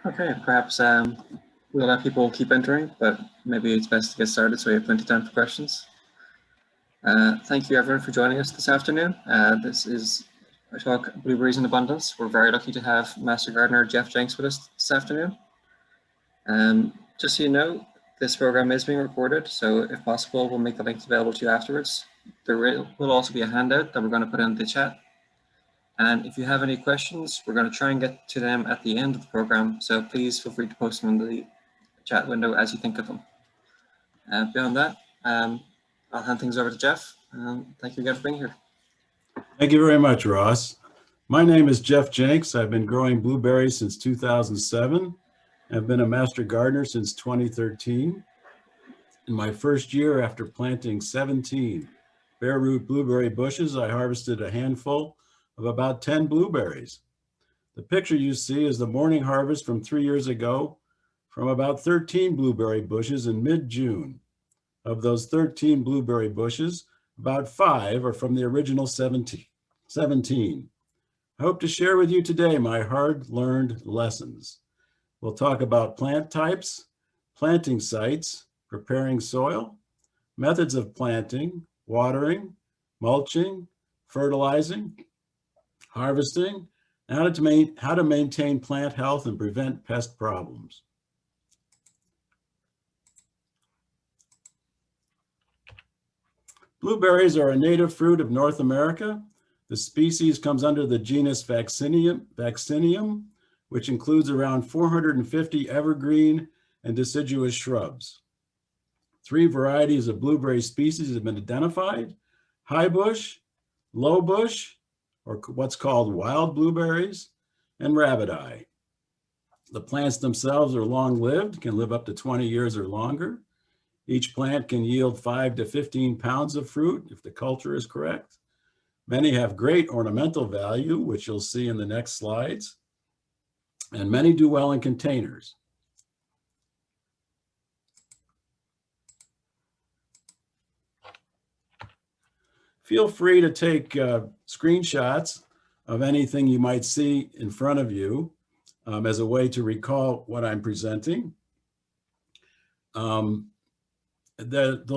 Okay, perhaps we'll let people keep entering, but maybe it's best to get started so we have plenty of time for questions. Thank you everyone for joining us this afternoon. This is our talk, Blueberries in Abundance. We're very lucky to have Master Gardener Jeff Jenks with us this afternoon. Just so you know, this program is being recorded, so if possible, we'll make the links available to you afterwards. There will also be a handout that we're going to put in the chat. And if you have any questions, we're going to try and get to them at the end of the program, so please feel free to post them in the chat window as you think of them. Beyond that, I'll hand things over to Jeff. Thank you again for being here. Thank you very much, Ross. My name is Jeff Jenks. I've been growing blueberries since 2007. I've been a master gardener since 2013. In my first year, after planting 17 bare root blueberry bushes, I harvested a handful of about 10 blueberries. The picture you see is the morning harvest from 3 years ago from about 13 blueberry bushes in mid-June. Of those 13 blueberry bushes, about 5 are from the original 17. I hope to share with you today my hard-learned lessons. We'll talk about plant types, planting sites, preparing soil, methods of planting, watering, mulching, fertilizing, harvesting, and how to maintain plant health and prevent pest problems. Blueberries are a native fruit of North America. The species comes under the genus Vaccinium, which includes around 450 evergreen and deciduous shrubs. 3 varieties of blueberry species have been identified: high bush, low bush, or what's called wild blueberries, and rabbit eye. The plants themselves are long-lived, can live up to 20 years or longer. Each plant can yield 5 to 15 pounds of fruit if the culture is correct. Many have great ornamental value, which you'll see in the next slides, and many do well in containers. Feel free to take screenshots of anything you might see in front of you as a way to recall what I'm presenting. There'll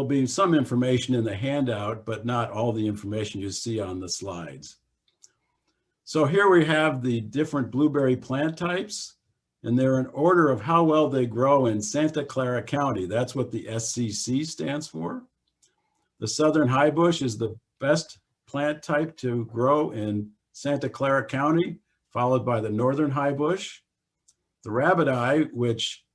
be some information in the handout, but not all the information you see on the slides. So here we have the different blueberry plant types, and they're in order of how well they grow in Santa Clara County. That's what the SCC stands for. The southern high bush is the best plant type to grow in Santa Clara County, followed by the northern high bush. The rabbit eye, which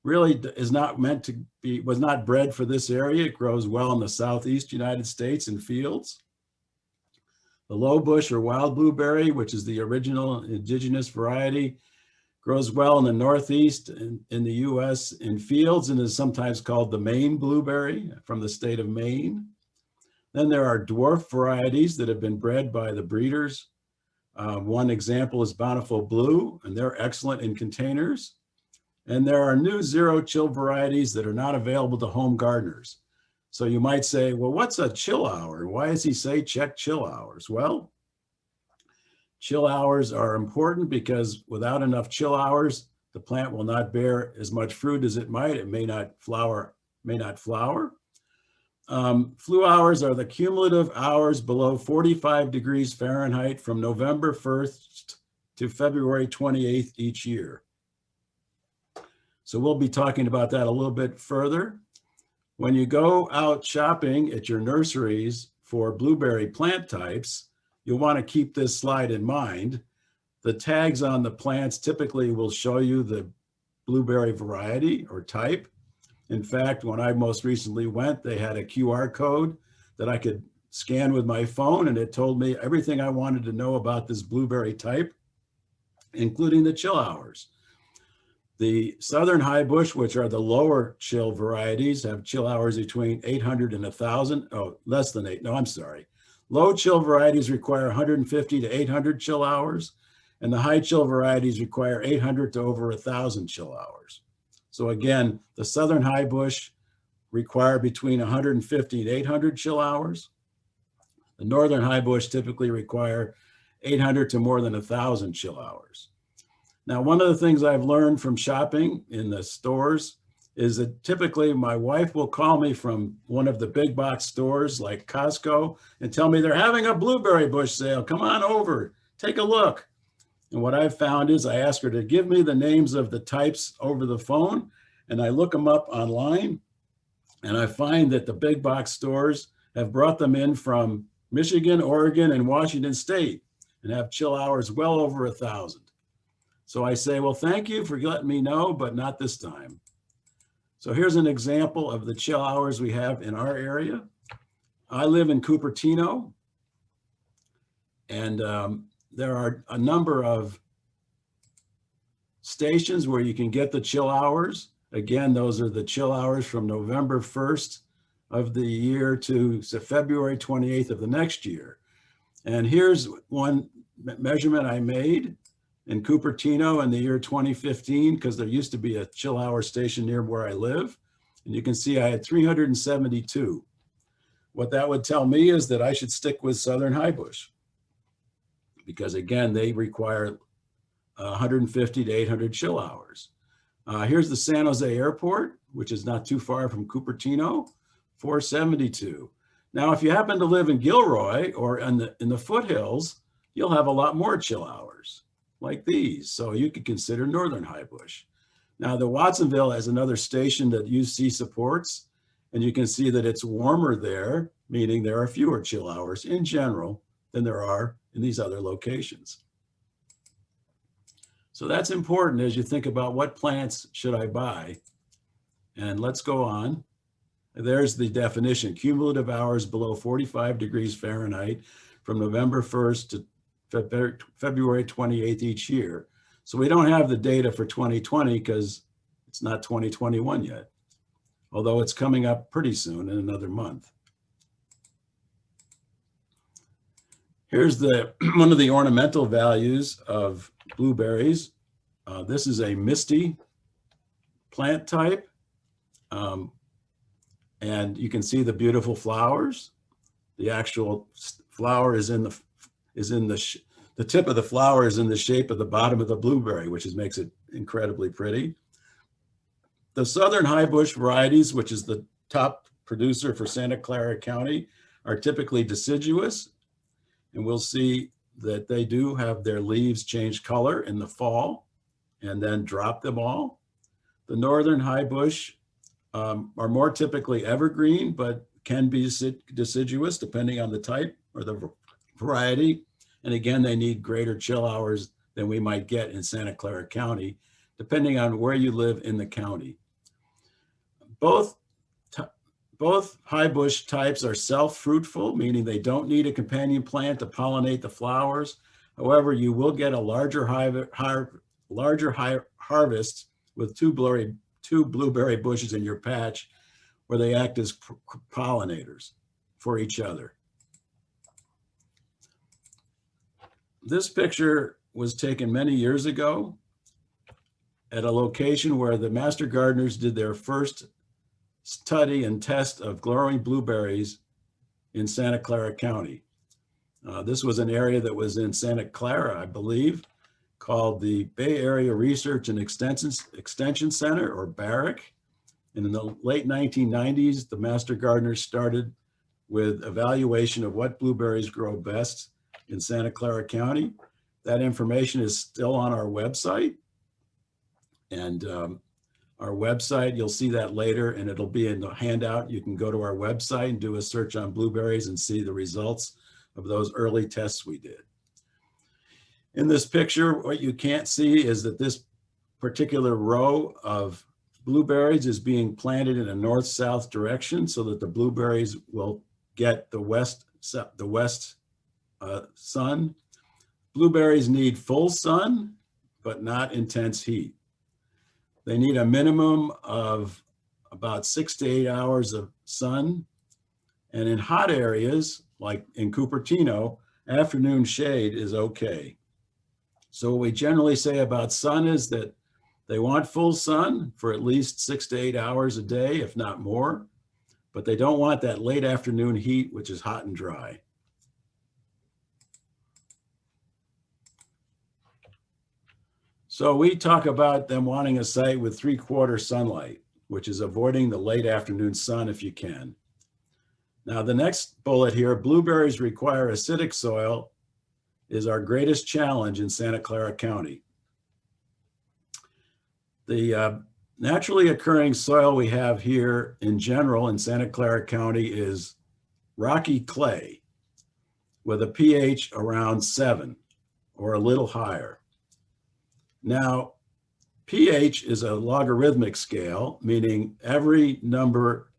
really is not meant to be, was not bred for this area. It grows well in the southeast United States in fields. The low bush or wild blueberry, which is the original indigenous variety, grows well in the northeast in the US in fields and is sometimes called the Maine blueberry from the state of Maine. Then there are dwarf varieties that have been bred by the breeders. One example is Bountiful Blue, and they're excellent in containers. And there are new zero chill varieties that are not available to home gardeners. So you might say, well, what's a chill hour? Why does he say check chill hours? Well, chill hours are important because without enough chill hours, the plant will not bear as much fruit as it might. It may not flower. Flu hours are the cumulative hours below 45 degrees Fahrenheit from November 1st to February 28th each year. So we'll be talking about that a little bit further. When you go out shopping at your nurseries for blueberry plant types, you'll want to keep this slide in mind. The tags on the plants typically will show you the blueberry variety or type. In fact, when I most recently went, they had a QR code that I could scan with my phone, and it told me everything I wanted to know about this blueberry type, including the chill hours. The southern high bush, which are the lower chill varieties, have chill hours between 800 and 1,000. Oh, less than 8. No, I'm sorry. Low chill varieties require 150 to 800 chill hours, and the high chill varieties require 800 to over 1,000 chill hours. So again, the southern high bush require between 150 and 800 chill hours. The northern high bush typically require 800 to more than 1,000 chill hours. Now, one of the things I've learned from shopping in the stores is that typically my wife will call me from one of the big box stores like Costco and tell me they're having a blueberry bush sale. Come on over, take a look. And what I've found is I ask her to give me the names of the types over the phone, and I look them up online, and I find that the big box stores have brought them in from Michigan, Oregon, and Washington State and have chill hours well over 1,000. So I say, well, thank you for letting me know, but not this time. So here's an example of the chill hours we have in our area. I live in Cupertino, and there are a number of stations where you can get the chill hours. Again, those are the chill hours from November 1st of the year to February 28th of the next year. And here's one measurement I made in Cupertino in the year 2015, because there used to be a chill hour station near where I live. And you can see I had 372. What that would tell me is that I should stick with Southern Highbush, because again, they require 150 to 800 chill hours. Here's the San Jose Airport, which is not too far from Cupertino, 472. Now, if you happen to live in Gilroy or in the foothills, you'll have a lot more chill hours like these. So you could consider Northern Highbush. Now, the Watsonville has another station that UC supports, and you can see that it's warmer there, meaning there are fewer chill hours in general than there are in these other locations. So that's important as you think about what plants should I buy. And let's go on. There's the definition: cumulative hours below 45 degrees Fahrenheit from November 1st to February 28th each year. So we don't have the data for 2020 because it's not 2021 yet, although it's coming up pretty soon in another month. Here's one of the ornamental values of blueberries. This is a misty plant type. And you can see the beautiful flowers. The actual flower is in the tip of the flower is in the shape of the bottom of the blueberry, which makes it incredibly pretty. The Southern Highbush varieties, which is the top producer for Santa Clara County, are typically deciduous. And we'll see that they do have their leaves change color in the fall and then drop them all. The Northern Highbush are more typically evergreen, but can be deciduous depending on the type or the variety. And again, they need greater chill hours than we might get in Santa Clara County, depending on where you live in the county. Both highbush types are self-fruitful, meaning they don't need a companion plant to pollinate the flowers. However, you will get a larger harvest with two blueberry bushes in your patch, where they act as pollinators for each other. This picture was taken many years ago at a location where the master gardeners did their first study and test of growing blueberries in Santa Clara County. This was an area that was in Santa Clara, I believe, called the Bay Area Research and Extension Center, or BARIC. And in the late 1990s, the master gardeners started with evaluation of what blueberries grow best in Santa Clara County. That information is still on our website. And our website, you'll see that later, and it'll be in the handout. You can go to our website and do a search on blueberries and see the results of those early tests we did. In this picture, what you can't see is that this particular row of blueberries is being planted in a north-south direction so that the blueberries will get the west sun. Blueberries need full sun, but not intense heat. They need a minimum of about 6 to 8 hours of sun. And in hot areas, like in Cupertino, afternoon shade is okay. So what we generally say about sun is that they want full sun for at least 6 to 8 hours a day, if not more, but they don't want that late afternoon heat, which is hot and dry. So we talk about them wanting a site with 3/4 sunlight, which is avoiding the late afternoon sun if you can. Now the next bullet here, blueberries require acidic soil, is our greatest challenge in Santa Clara County. The naturally occurring soil we have here in general in Santa Clara County is rocky clay with a pH around 7 or a little higher. Now, pH is a logarithmic scale, meaning every number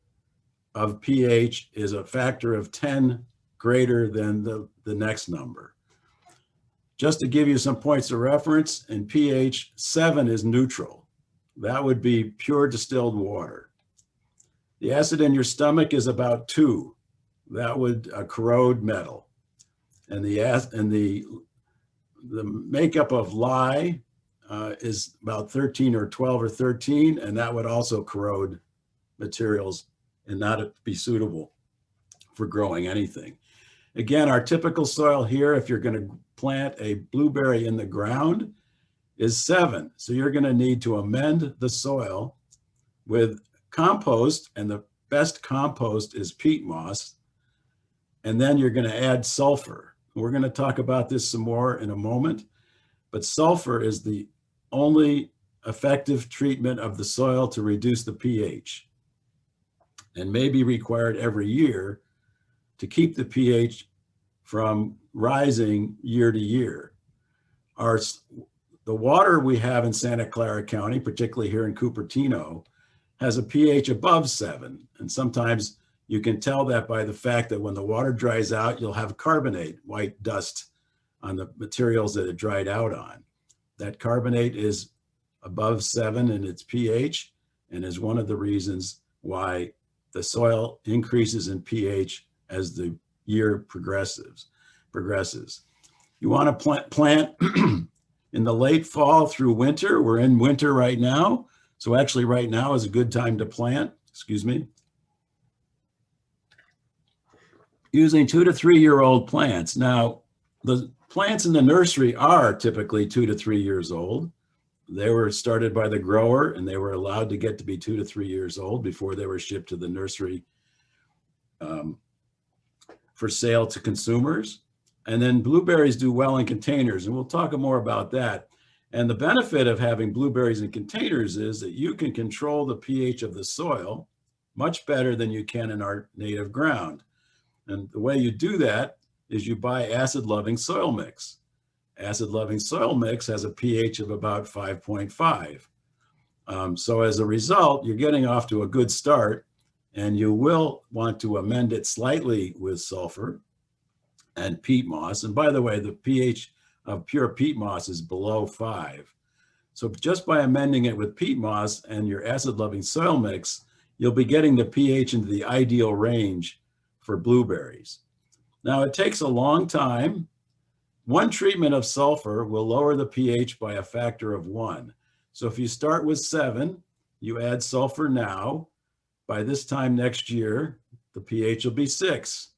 of pH is a factor of 10 greater than the next number. Just to give you some points of reference, in pH, 7 is neutral. That would be pure distilled water. The acid in your stomach is about 2. That would corrode metal. And the makeup of lye is about 13 or 12 or 13, and that would also corrode materials and not be suitable for growing anything. Again, our typical soil here, if you're going to plant a blueberry in the ground, is 7. So you're going to need to amend the soil with compost, and the best compost is peat moss. And then you're going to add sulfur. We're going to talk about this some more in a moment, but sulfur is the only effective treatment of the soil to reduce the pH, and may be required every year to keep the pH from rising year to year. The water we have in Santa Clara County, particularly here in Cupertino, has a pH above 7. And sometimes you can tell that by the fact that when the water dries out, you'll have carbonate, white dust on the materials that it dried out on. That carbonate is above 7 in its pH and is one of the reasons why the soil increases in pH as the year progresses. You want to plant in the late fall through winter. We're in winter right now. So actually right now is a good time to plant, using 2 to 3 year old plants. Now, the plants in the nursery are typically 2 to 3 years old. They were started by the grower and they were allowed to get to be 2 to 3 years old before they were shipped to the nursery for sale to consumers. And then blueberries do well in containers, and we'll talk more about that. And the benefit of having blueberries in containers is that you can control the pH of the soil much better than you can in our native ground. And the way you do that is you buy acid-loving soil mix. Acid-loving soil mix has a pH of about 5.5. So as a result, you're getting off to a good start, and you will want to amend it slightly with sulfur and peat moss. And by the way, the pH of pure peat moss is below 5. So just by amending it with peat moss and your acid-loving soil mix, you'll be getting the pH into the ideal range for blueberries. Now, it takes a long time. One treatment of sulfur will lower the pH by a factor of 1. So if you start with 7, you add sulfur now, by this time next year, the pH will be 6.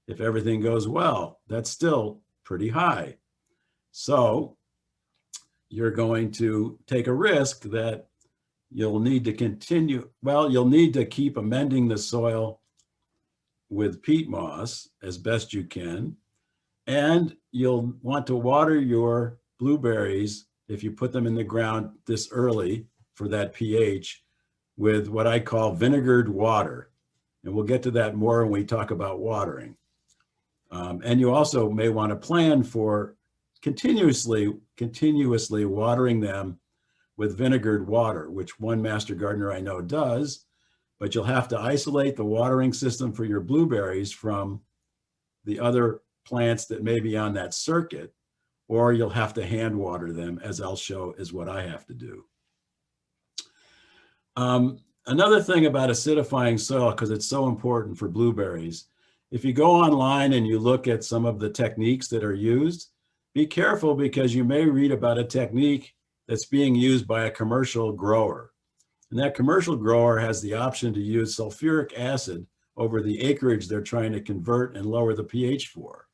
If everything goes well, that's still pretty high. So you're going to take a risk that you'll need to continue, you'll need to keep amending the soil with peat moss as best you can. And you'll want to water your blueberries if you put them in the ground this early for that pH with what I call vinegared water. And we'll get to that more when we talk about watering. And you also may want to plan for continuously watering them with vinegared water, which one master gardener I know does, but you'll have to isolate the watering system for your blueberries from the other plants that may be on that circuit, or you'll have to hand water them, as I'll show is what I have to do. Another thing about acidifying soil, because it's so important for blueberries, if you go online and you look at some of the techniques that are used, be careful because you may read about a technique that's being used by a commercial grower. And that commercial grower has the option to use sulfuric acid over the acreage they're trying to convert and lower the pH for.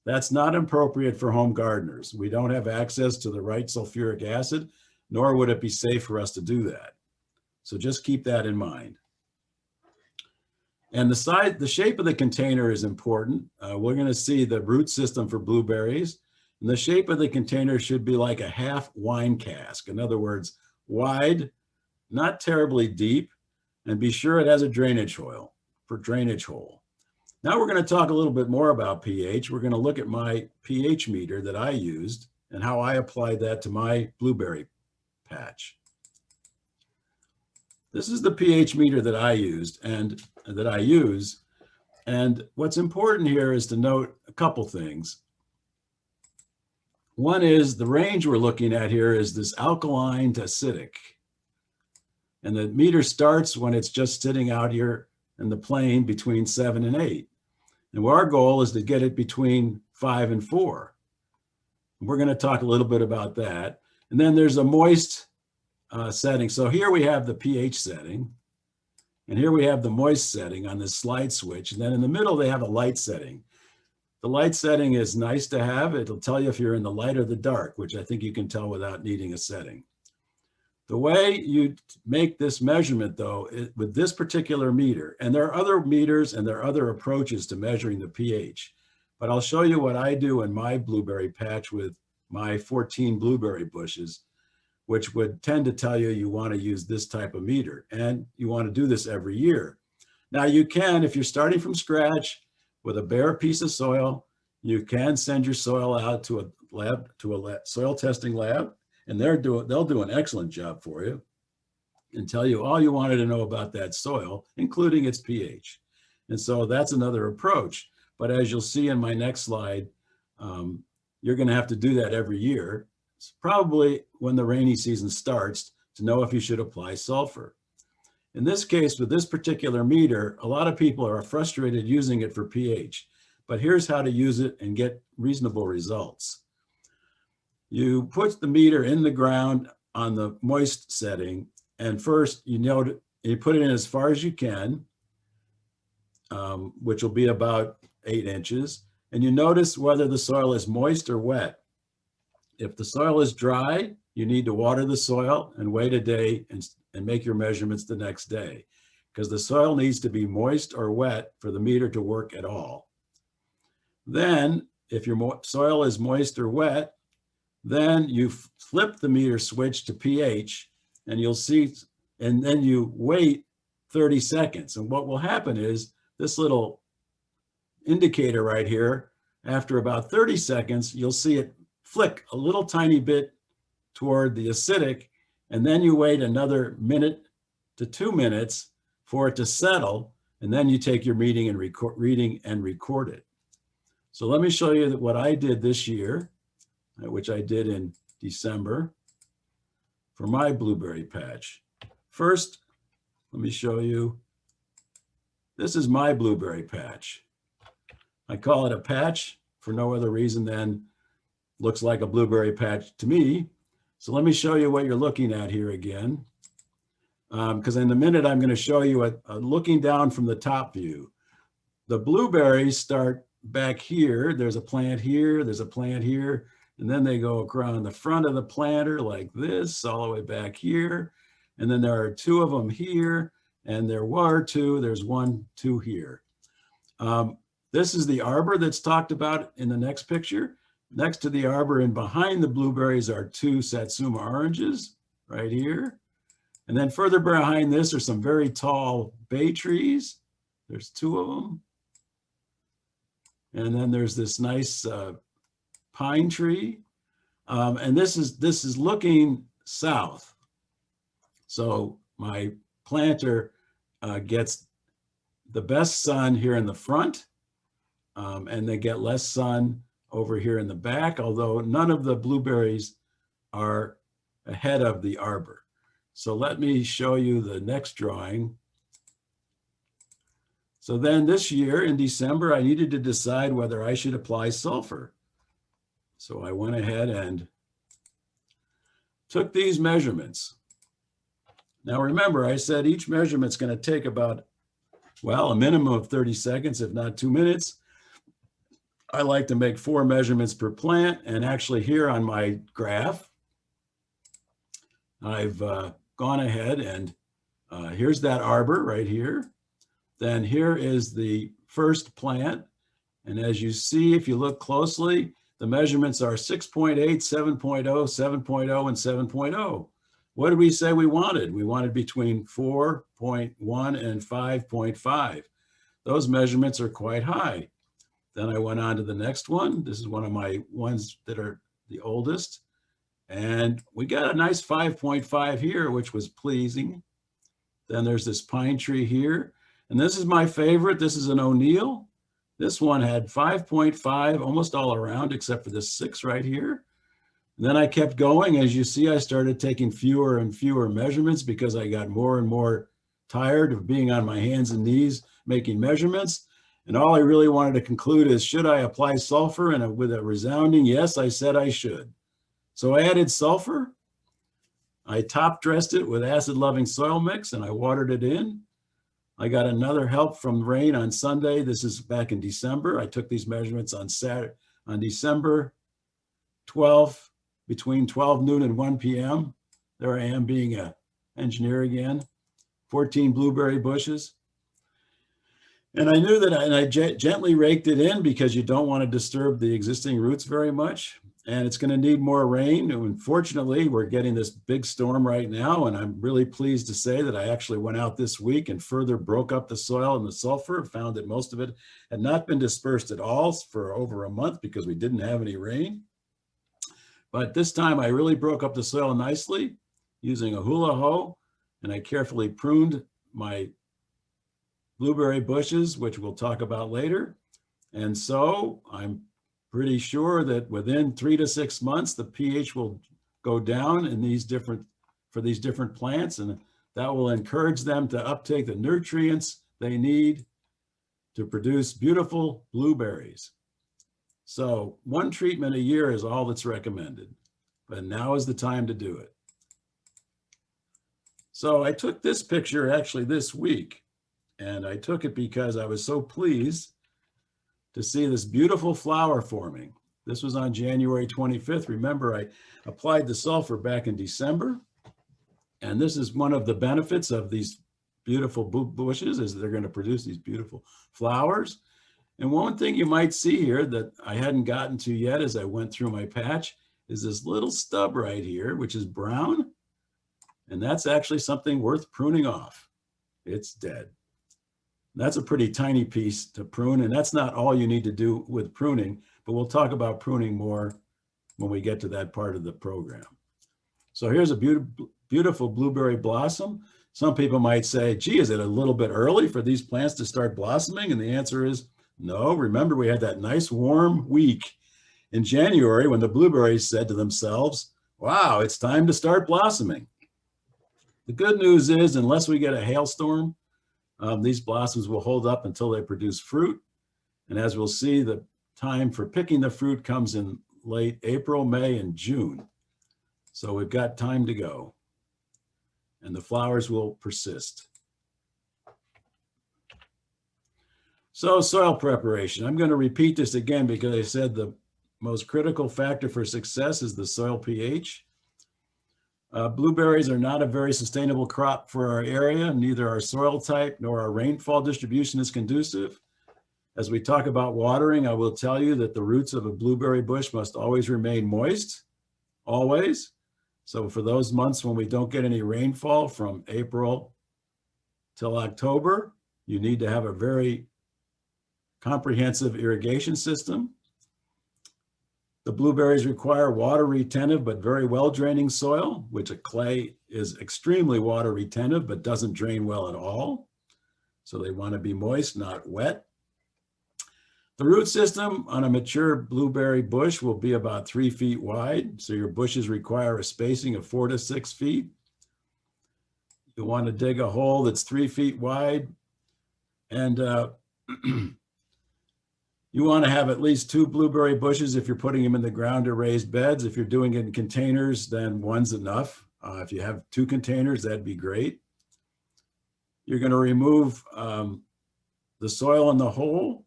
That's not appropriate for home gardeners. We don't have access to the right sulfuric acid, nor would it be safe for us to do that. So just keep that in mind. And the shape of the container is important. We're going to see the root system for blueberries. And the shape of the container should be like a half wine cask. In other words, wide, not terribly deep, and be sure it has a drainage hole. Now we're going to talk a little bit more about pH. We're going to look at my pH meter that I used and how I applied that to my blueberry patch. This is the pH meter that I used and that I use. And what's important here is to note a couple things. One is the range we're looking at here is this alkaline to acidic. And the meter starts when it's just sitting out here in the plane between 7 and 8. And our goal is to get it between 5 and 4. We're going to talk a little bit about that. And then there's a moist setting. So here we have the pH setting. And here we have the moist setting on this slide switch. And then in the middle, they have a light setting. The light setting is nice to have. It'll tell you if you're in the light or the dark, which I think you can tell without needing a setting. The way you make this measurement, though, with this particular meter, and there are other meters and there are other approaches to measuring the pH, but I'll show you what I do in my blueberry patch with my 14 blueberry bushes, which would tend to tell you you want to use this type of meter, and you want to do this every year. Now you can, if you're starting from scratch with a bare piece of soil, you can send your soil out to a lab, soil testing lab, and they'll do an excellent job for you and tell you all you wanted to know about that soil, including its pH. And so that's another approach. But as you'll see in my next slide, you're going to have to do that every year. It's probably when the rainy season starts to know if you should apply sulfur. In this case, with this particular meter, a lot of people are frustrated using it for pH, but here's how to use it and get reasonable results. You put the meter in the ground on the moist setting, and first you put it in as far as you can, which will be about 8 inches, and you notice whether the soil is moist or wet. If the soil is dry, you need to water the soil and wait a day and make your measurements the next day, because the soil needs to be moist or wet for the meter to work at all. Then, if your soil is moist or wet, then you flip the meter switch to pH, and you'll see, and then you wait 30 seconds. And what will happen is this little indicator right here, after about 30 seconds, you'll see it flick a little tiny bit toward the acidic, and then you wait another minute to 2 minutes for it to settle, and then you take your reading and record it. So let me show you what I did this year, which I did in December for my blueberry patch. First, let me show you, this is my blueberry patch. I call it a patch for no other reason than looks like a blueberry patch to me. So let me show you what you're looking at here again. Because in a minute, I'm going to show you a looking down from the top view. The blueberries start back here. There's a plant here, there's a plant here, and then they go around the front of the planter like this, all the way back here. And then there are 2 of them here, and there were 2, there's 1, 2 here. This is the arbor that's talked about in the next picture. Next to the arbor and behind the blueberries are 2 Satsuma oranges right here. And then further behind this are some very tall bay trees. There's 2 of them. And then there's this nice pine tree. And this is looking south. So my planter gets the best sun here in the front, and they get less sun over here in the back, although none of the blueberries are ahead of the arbor. So let me show you the next drawing. So then this year in December, I needed to decide whether I should apply sulfur. So I went ahead and took these measurements. Now remember, I said each measurement's going to take about, well, a minimum of 30 seconds, if not 2 minutes. I like to make 4 measurements per plant. And actually here on my graph, I've gone ahead and here's that arbor right here. Then here is the first plant. And as you see, if you look closely, the measurements are 6.8, 7.0, 7.0, and 7.0. What did we say we wanted? We wanted between 4.1 and 5.5. Those measurements are quite high. Then I went on to the next one. This is one of my ones that are the oldest. And we got a nice 5.5 here, which was pleasing. Then there's this pine tree here. And this is my favorite. This is an O'Neill. This one had 5.5 almost all around, except for this 6 right here. And then I kept going. As you see, I started taking fewer and fewer measurements because I got more and more tired of being on my hands and knees making measurements. And all I really wanted to conclude is, should I apply sulfur? And with a resounding yes, I said I should. So I added sulfur. I top dressed it with acid-loving soil mix and I watered it in. I got another help from rain on Sunday. This is back in December. I took these measurements on December 12th, between 12 noon and 1 p.m. There I am being an engineer again. 14 blueberry bushes. And I knew that I gently raked it in because you don't want to disturb the existing roots very much. And it's going to need more rain. Unfortunately, we're getting this big storm right now. And I'm really pleased to say that I actually went out this week and further broke up the soil and the sulfur, found that most of it had not been dispersed at all for over a month because we didn't have any rain. But this time I really broke up the soil nicely using a hula hoe, and I carefully pruned my blueberry bushes, which we'll talk about later. And so I'm pretty sure that within 3 to 6 months, the pH will go down in these different plants, and that will encourage them to uptake the nutrients they need to produce beautiful blueberries. So 1 treatment a year is all that's recommended, but now is the time to do it. So I took this picture actually this week, and I took it because I was so pleased to see this beautiful flower forming. This was on January 25th. Remember, I applied the sulfur back in December, and this is one of the benefits of these beautiful bushes is they're going to produce these beautiful flowers. And one thing you might see here that I hadn't gotten to yet as I went through my patch is this little stub right here, which is brown. And that's actually something worth pruning off. It's dead. That's a pretty tiny piece to prune, and that's not all you need to do with pruning, but we'll talk about pruning more when we get to that part of the program. So here's a beautiful blueberry blossom. Some people might say, gee, is it a little bit early for these plants to start blossoming? And the answer is no. Remember, we had that nice warm week in January when the blueberries said to themselves, wow, it's time to start blossoming. The good news is, unless we get a hailstorm, these blossoms will hold up until they produce fruit. And as we'll see, the time for picking the fruit comes in late April, May, and June. So we've got time to go. And the flowers will persist. So soil preparation. I'm going to repeat this again because I said the most critical factor for success is the soil pH. Blueberries are not a very sustainable crop for our area. Neither our soil type nor our rainfall distribution is conducive. As we talk about watering, I will tell you that the roots of a blueberry bush must always remain moist, always. So for those months when we don't get any rainfall from April till October, you need to have a very comprehensive irrigation system. The blueberries require water retentive but very well draining soil, which a clay is extremely water retentive but doesn't drain well at all. So they want to be moist, not wet. The root system on a mature blueberry bush will be about 3 feet wide. So your bushes require a spacing of 4 to 6 feet. You'll want to dig a hole that's 3 feet wide. And you want to have at least 2 blueberry bushes if you're putting them in the ground or raised beds. If you're doing it in containers, then 1's enough. If you have 2 containers, that'd be great. You're going to remove the soil in the hole.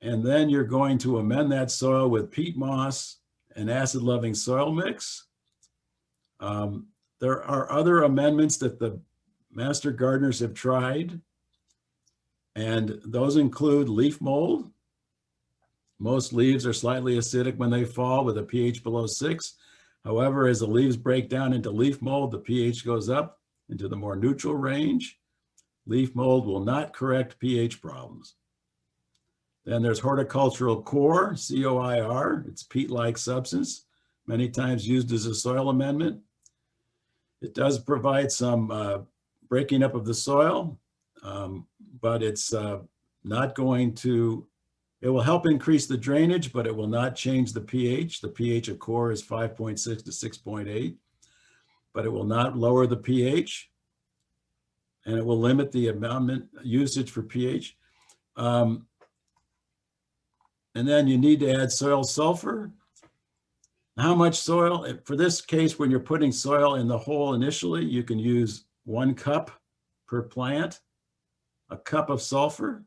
and then you're going to amend that soil with peat moss and acid-loving soil mix. There are other amendments that the master gardeners have tried, and those include leaf mold. Most leaves are slightly acidic when they fall with a pH below 6. However, as the leaves break down into leaf mold, the pH goes up into the more neutral range. Leaf mold will not correct pH problems. Then there's horticultural coir, COIR. It's peat-like substance, many times used as a soil amendment. It does provide some breaking up of the soil, but it's not going to, it will help increase the drainage, but it will not change the pH. The pH of coir is 5.6 to 6.8, but it will not lower the pH, and it will limit the amount usage for pH. And then you need to add soil sulfur. How much soil? For this case, when you're putting soil in the hole initially, you can use 1 cup per plant, a cup of sulfur.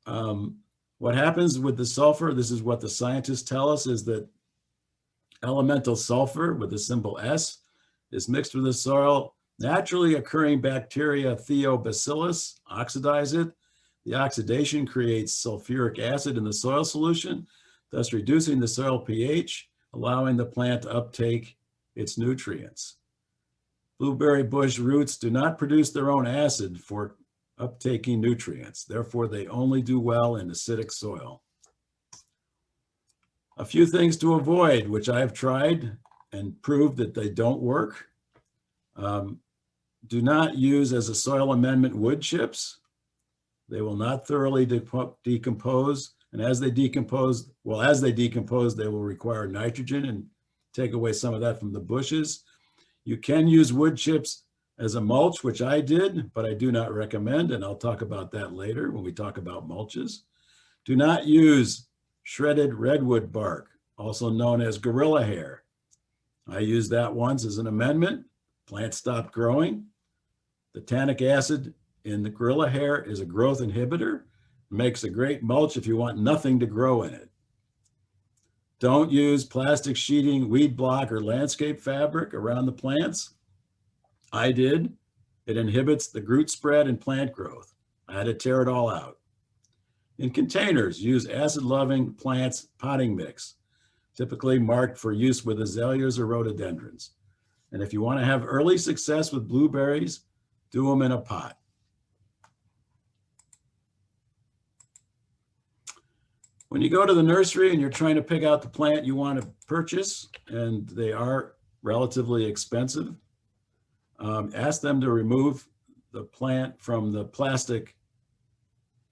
What happens with the sulfur, this is what the scientists tell us, is that elemental sulfur with the symbol S is mixed with the soil. Naturally occurring bacteria, Theobacillus, oxidize it. The oxidation creates sulfuric acid in the soil solution, thus reducing the soil pH, allowing the plant to uptake its nutrients. Blueberry bush roots do not produce their own acid for uptaking nutrients. Therefore, they only do well in acidic soil. A few things to avoid, which I've tried and proved that they don't work. Do not use as a soil amendment wood chips. They will not thoroughly decompose. And as they decompose, they will require nitrogen and take away some of that from the bushes. You can use wood chips as a mulch, which I did, but I do not recommend, and I'll talk about that later when we talk about mulches. Do not use shredded redwood bark, also known as gorilla hair. I used that once as an amendment. Plant stopped growing. The tannic acid in the gorilla hair is a growth inhibitor. It makes a great mulch if you want nothing to grow in it. Don't use plastic sheeting, weed block, or landscape fabric around the plants. I did. It inhibits the root spread and plant growth. I had to tear it all out. In containers, use acid-loving plants potting mix, typically marked for use with azaleas or rhododendrons. And if you want to have early success with blueberries, do them in a pot. When you go to the nursery and you're trying to pick out the plant you want to purchase, and they are relatively expensive, ask them to remove the plant from the plastic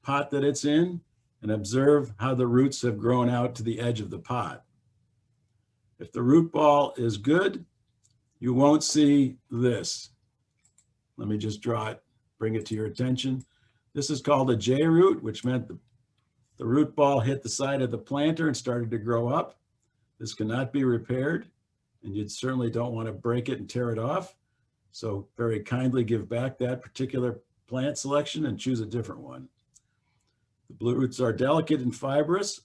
pot that it's in and observe how the roots have grown out to the edge of the pot. If the root ball is good, you won't see this. Let me just draw it, bring it to your attention. This is called a J root, which meant the root ball hit the side of the planter and started to grow up. This cannot be repaired, and you certainly don't want to break it and tear it off. So very kindly give back that particular plant selection and choose a different one. The blue roots are delicate and fibrous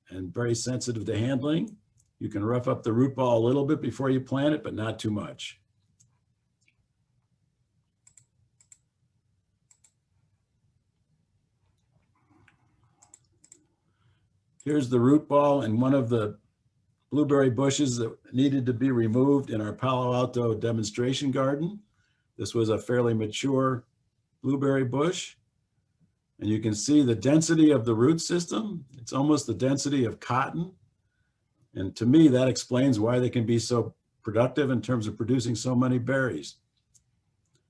and very sensitive to handling. You can rough up the root ball a little bit before you plant it, but not too much. Here's the root ball in one of the blueberry bushes that needed to be removed in our Palo Alto demonstration garden. This was a fairly mature blueberry bush. And you can see the density of the root system. It's almost the density of cotton. And to me, that explains why they can be so productive in terms of producing so many berries.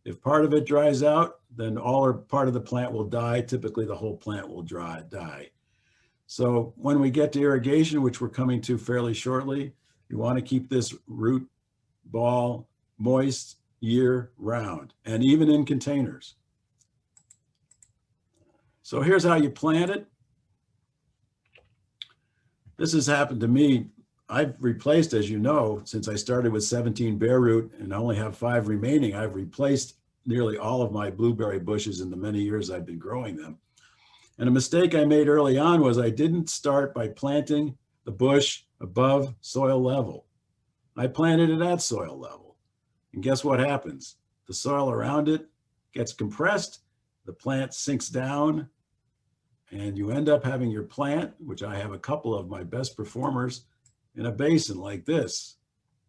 If part of it dries out, then all or part of the plant will die. Typically, the whole plant will die. So when we get to irrigation, which we're coming to fairly shortly, you want to keep this root ball moist year round, and even in containers. So here's how you plant it. This has happened to me. I've replaced, as you know, since I started with 17 bare root and I only have 5 remaining, I've replaced nearly all of my blueberry bushes in the many years I've been growing them. And a mistake I made early on was I didn't start by planting the bush above soil level. I planted it at soil level. And guess what happens? The soil around it gets compressed, the plant sinks down, and you end up having your plant, which I have a couple of my best performers, in a basin like this.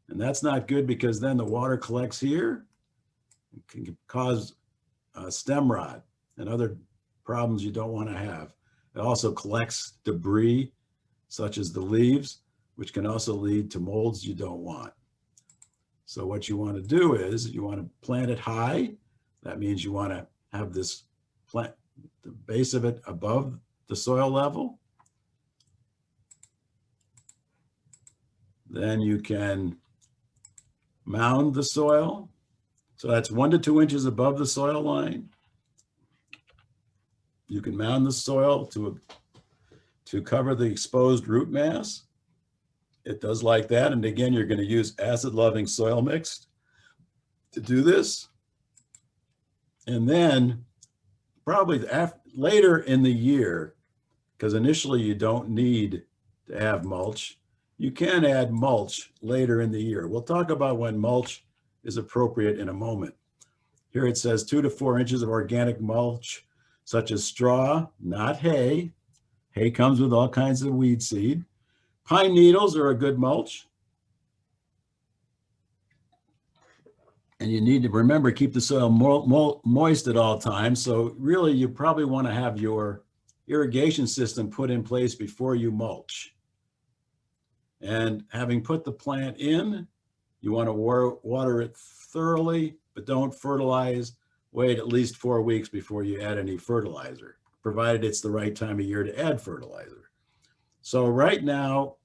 And that's not good because then the water collects here. It can cause stem rot and other problems you don't want to have. It also collects debris, such as the leaves, which can also lead to molds you don't want. So what you want to do is you want to plant it high. That means you want to have this plant, the base of it above the soil level. Then you can mound the soil. So that's 1 to 2 inches above the soil line. You can mound the soil to cover the exposed root mass. It does like that. And again, you're going to use acid-loving soil mix to do this. And then probably later in the year, because initially you don't need to have mulch, you can add mulch later in the year. We'll talk about when mulch is appropriate in a moment. Here it says 2 to 4 inches of organic mulch, such as straw, not hay. Hay comes with all kinds of weed seed. Pine needles are a good mulch. And you need to remember, keep the soil moist at all times. So really, you probably want to have your irrigation system put in place before you mulch. And having put the plant in, you want to water it thoroughly, but don't fertilize. Wait at least 4 weeks before you add any fertilizer, provided it's the right time of year to add fertilizer. So right now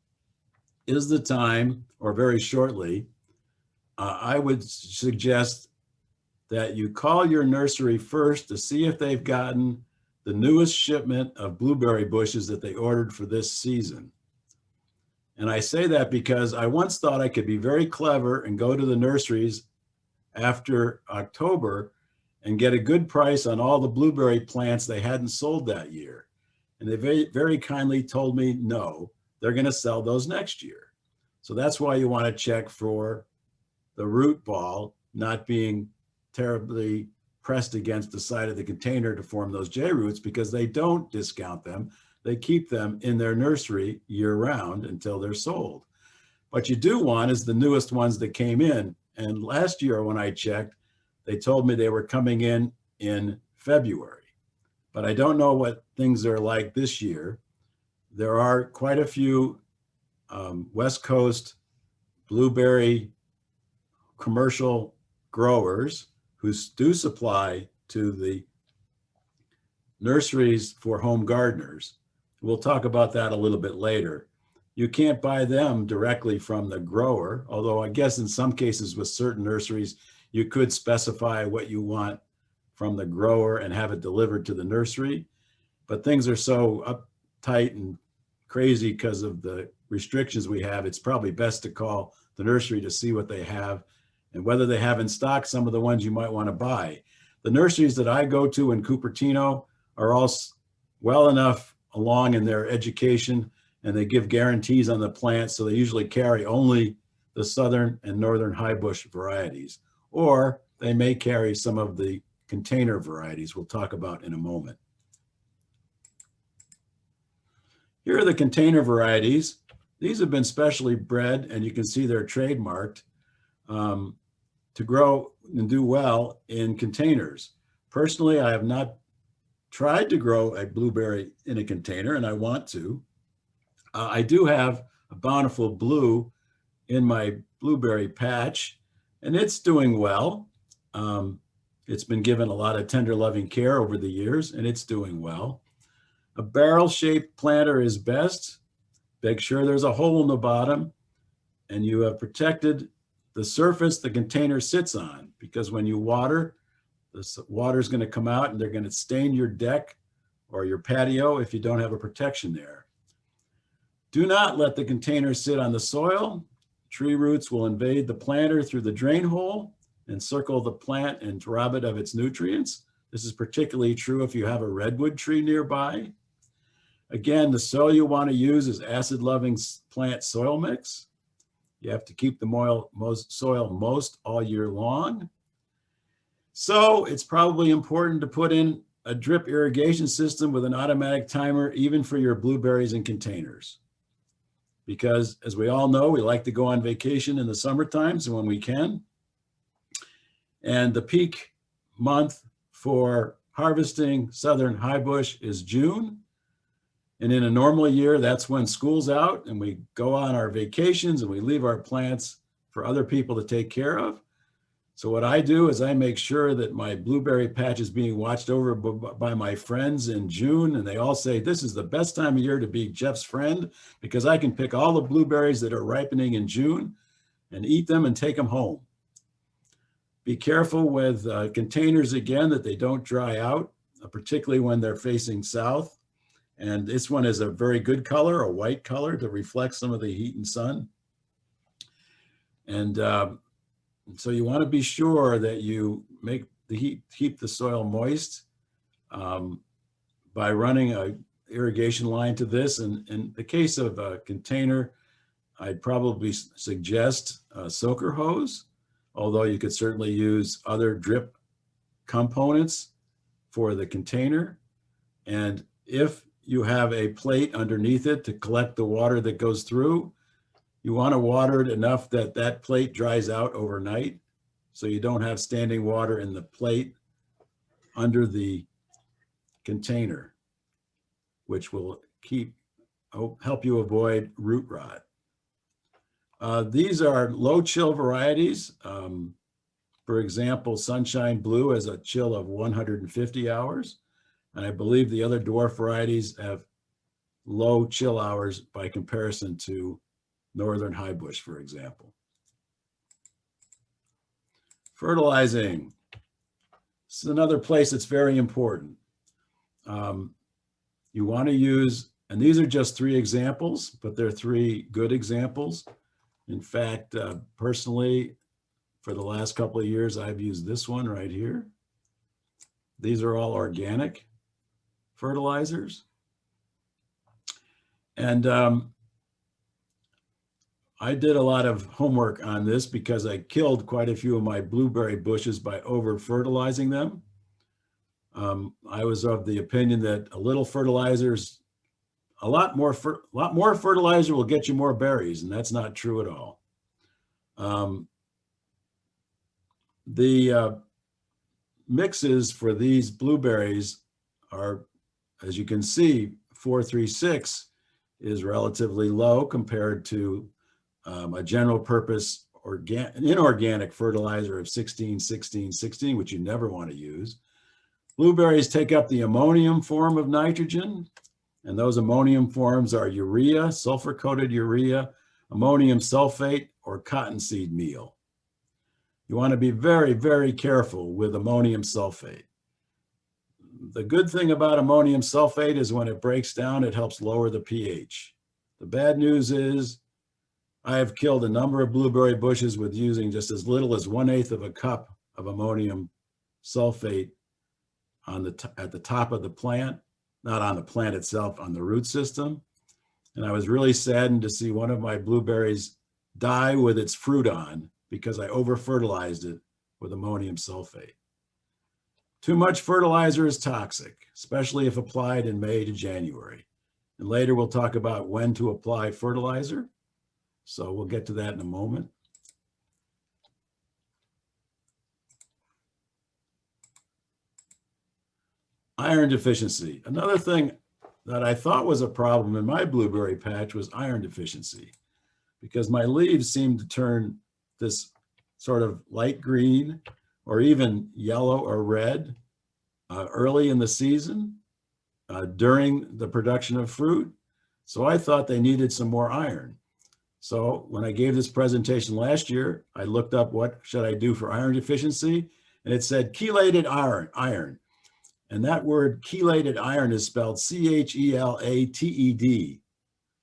is the time, or very shortly, I would suggest that you call your nursery first to see if they've gotten the newest shipment of blueberry bushes that they ordered for this season. And I say that because I once thought I could be very clever and go to the nurseries after October and get a good price on all the blueberry plants they hadn't sold that year. And they very, very kindly told me, no, they're going to sell those next year. So that's why you want to check for the root ball not being terribly pressed against the side of the container to form those J roots, because they don't discount them. They keep them in their nursery year round until they're sold. What you do want is the newest ones that came in. And last year when I checked, they told me they were coming in February. But I don't know what things are like this year. There are quite a few West Coast blueberry commercial growers who do supply to the nurseries for home gardeners. We'll talk about that a little bit later. You can't buy them directly from the grower, although I guess in some cases with certain nurseries, you could specify what you want from the grower and have it delivered to the nursery. But things are so uptight and crazy because of the restrictions we have, it's probably best to call the nursery to see what they have and whether they have in stock some of the ones you might want to buy. The nurseries that I go to in Cupertino are all well enough along in their education, and they give guarantees on the plants, so they usually carry only the southern and northern high bush varieties, or they may carry some of the container varieties we'll talk about in a moment. Here are the container varieties. These have been specially bred, and you can see they're trademarked to grow and do well in containers. Personally, I have not tried to grow a blueberry in a container, and I want to. I do have a Bountiful Blue in my blueberry patch, and it's doing well. It's been given a lot of tender loving care over the years, and it's doing well. A barrel-shaped planter is best. Make sure there's a hole in the bottom, and you have protected the surface the container sits on, because when you water, the water is going to come out and they're going to stain your deck or your patio if you don't have a protection there. Do not let the container sit on the soil. Tree roots will invade the planter through the drain hole and circle the plant and rob it of its nutrients. This is particularly true if you have a redwood tree nearby. Again, the soil you want to use is acid-loving plant soil mix. You have to keep the soil moist all year long. So it's probably important to put in a drip irrigation system with an automatic timer, even for your blueberries in containers. Because as we all know, we like to go on vacation in the summer times when we can. And the peak month for harvesting southern highbush is June. And in a normal year, that's when school's out and we go on our vacations and we leave our plants for other people to take care of. So what I do is I make sure that my blueberry patch is being watched over by my friends in June. And they all say, this is the best time of year to be Jeff's friend because I can pick all the blueberries that are ripening in June and eat them and take them home. Be careful with containers again, that they don't dry out, particularly when they're facing south. And this one is a very good color, a white color, to reflect some of the heat and sun. And so you want to be sure that you make the heat, keep the soil moist by running an irrigation line to this. And in the case of a container, I'd probably suggest a soaker hose, although you could certainly use other drip components for the container. And if you have a plate underneath it to collect the water that goes through, you want to water it enough that that plate dries out overnight, so you don't have standing water in the plate under the container, which will help you avoid root rot. These are low chill varieties. For example, Sunshine Blue has a chill of 150 hours. And I believe the other dwarf varieties have low chill hours by comparison to northern highbush, for example. Fertilizing. This is another place that's very important. You want to use, and these are just 3 examples, but they're 3 good examples. In fact, personally, for the last couple of years, I've used this one right here. These are all organic fertilizers. And I did a lot of homework on this because I killed quite a few of my blueberry bushes by over fertilizing them. I was of the opinion that a little fertilizers, a lot more fertilizer will get you more berries, and that's not true at all. The mixes for these blueberries are, as you can see, 436 is relatively low compared to a general purpose inorganic fertilizer of 16, 16, 16, which you never want to use. Blueberries take up the ammonium form of nitrogen, and those ammonium forms are urea, sulfur-coated urea, ammonium sulfate, or cottonseed meal. You want to be very, very careful with ammonium sulfate. The good thing about ammonium sulfate is when it breaks down, it helps lower the pH. The bad news is I have killed a number of blueberry bushes with using just as little as 1/8 of a cup of ammonium sulfate at the top of the plant, not on the plant itself, on the root system. And I was really saddened to see one of my blueberries die with its fruit on because I over-fertilized it with ammonium sulfate. Too much fertilizer is toxic, especially if applied in May to January. And later we'll talk about when to apply fertilizer. So we'll get to that in a moment. Iron deficiency. Another thing that I thought was a problem in my blueberry patch was iron deficiency, because my leaves seemed to turn this sort of light green or even yellow or red early in the season during the production of fruit. So I thought they needed some more iron. So when I gave this presentation last year, I looked up what should I do for iron deficiency, and it said chelated iron. And that word chelated iron is spelled C-H-E-L-A-T-E-D.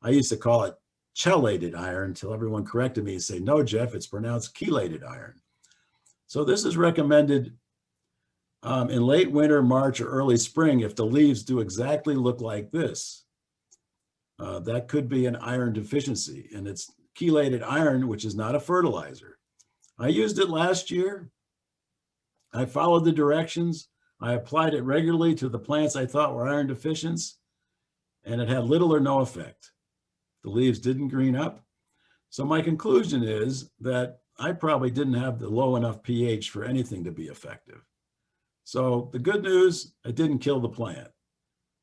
I used to call it chelated iron until everyone corrected me and said, no, Jeff, it's pronounced chelated iron. So this is recommended in late winter, March, or early spring, if the leaves do exactly look like this, that could be an iron deficiency, and it's chelated iron, which is not a fertilizer. I used it last year. I followed the directions. I applied it regularly to the plants I thought were iron deficient, and it had little or no effect. The leaves didn't green up. So my conclusion is that I probably didn't have the low enough pH for anything to be effective. So the good news, I didn't kill the plant.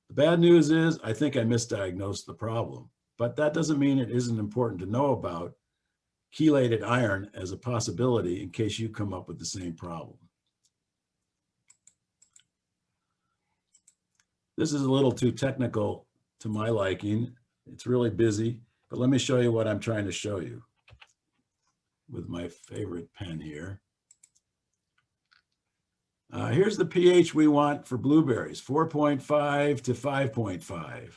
The bad news is I think I misdiagnosed the problem, but that doesn't mean it isn't important to know about chelated iron as a possibility in case you come up with the same problem. This is a little too technical to my liking. It's really busy, but let me show you what I'm trying to show you with my favorite pen here. Here's the pH we want for blueberries, 4.5 to 5.5.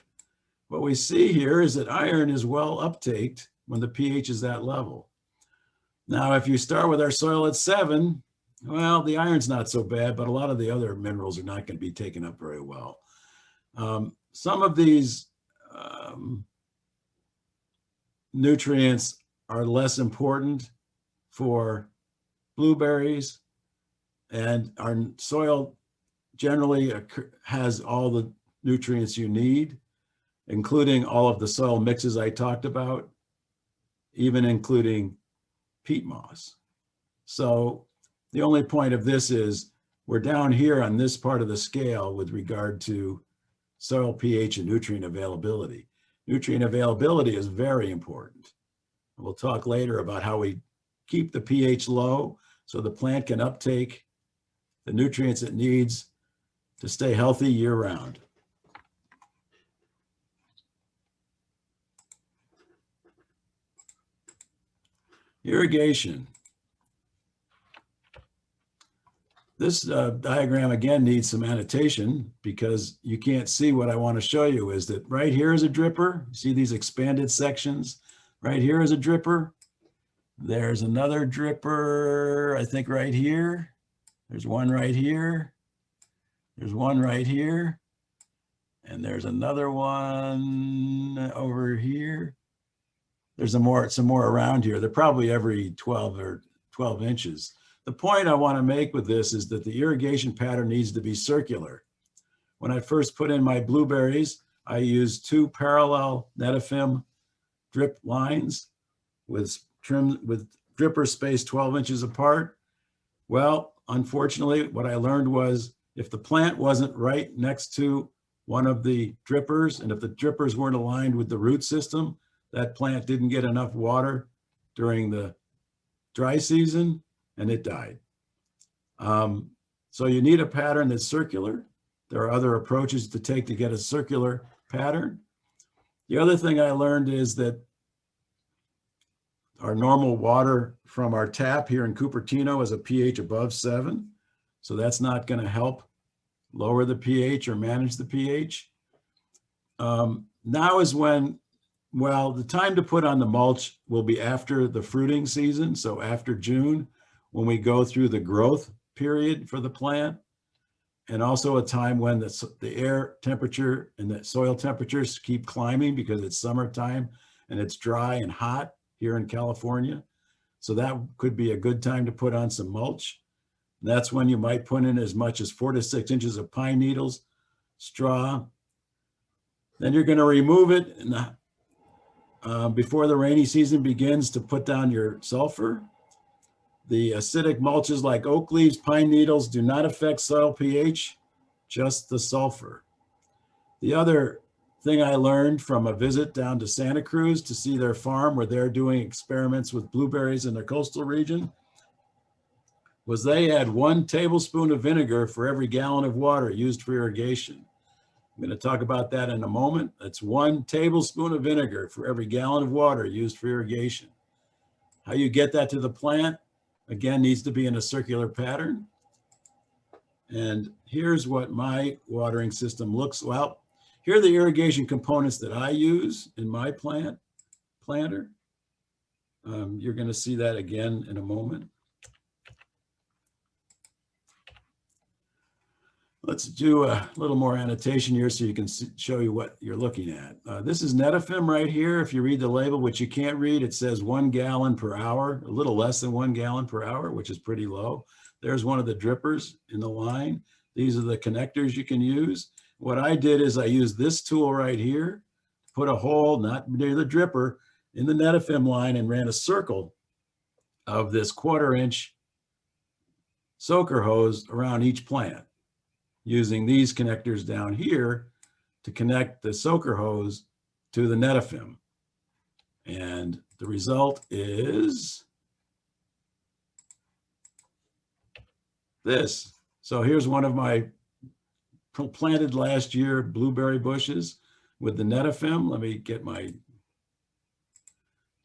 What we see here is that iron is well uptaked when the pH is that level. Now, if you start with our soil at 7, well, the iron's not so bad, but a lot of the other minerals are not going to be taken up very well. Some of these nutrients are less important for blueberries, and our soil generally has all the nutrients you need, including all of the soil mixes I talked about, even including peat moss. So the only point of this is we're down here on this part of the scale with regard to soil pH and nutrient availability. Nutrient availability is very important. We'll talk later about how we keep the pH low so the plant can uptake the nutrients it needs to stay healthy year-round. Irrigation. This diagram again needs some annotation because you can't see what I want to show you is that right here is a dripper. See these expanded sections? Right here is a dripper. There's another dripper, I think right here. There's one right here. There's one right here. And there's another one over here. There's some more around here. They're probably every 12 inches. The point I want to make with this is that the irrigation pattern needs to be circular. When I first put in my blueberries, I used 2 parallel Netafim drip lines with dripper spaced 12 inches apart. Well, unfortunately, what I learned was if the plant wasn't right next to one of the drippers, and if the drippers weren't aligned with the root system, that plant didn't get enough water during the dry season, and it died. So you need a pattern that's circular. There are other approaches to take to get a circular pattern. The other thing I learned is that our normal water from our tap here in Cupertino is a pH above 7. So that's not going to help lower the pH or manage the pH. Now is when, well, the time to put on the mulch will be after the fruiting season. So after June, when we go through the growth period for the plant, and also a time when the air temperature and the soil temperatures keep climbing because it's summertime and it's dry and hot here in California. So that could be a good time to put on some mulch. And that's when you might put in as much as 4 to 6 inches of pine needles, straw. Then you're going to remove it before the rainy season begins to put down your sulfur. The acidic mulches like oak leaves, pine needles do not affect soil pH, just the sulfur. The other thing I learned from a visit down to Santa Cruz to see their farm where they're doing experiments with blueberries in their coastal region was they add 1 tablespoon of vinegar for every gallon of water used for irrigation. I'm going to talk about that in a moment. That's 1 tablespoon of vinegar for every gallon of water used for irrigation. How you get that to the plant, again, needs to be in a circular pattern. And here's what my watering system looks like. Well, here are the irrigation components that I use in my planter. You're going to see that again in a moment. Let's do a little more annotation here so you can show you what you're looking at. This is Netafim right here. If you read the label, which you can't read, it says 1 gallon per hour, a little less than 1 gallon per hour, which is pretty low. There's one of the drippers in the line. These are the connectors you can use. What I did is I used this tool right here, put a hole, not near the dripper, in the Netafim line and ran a circle of this 1/4 inch soaker hose around each plant, using these connectors down here to connect the soaker hose to the Netafim. And the result is this. So here's one of my planted last year blueberry bushes with the Netafim. Let me get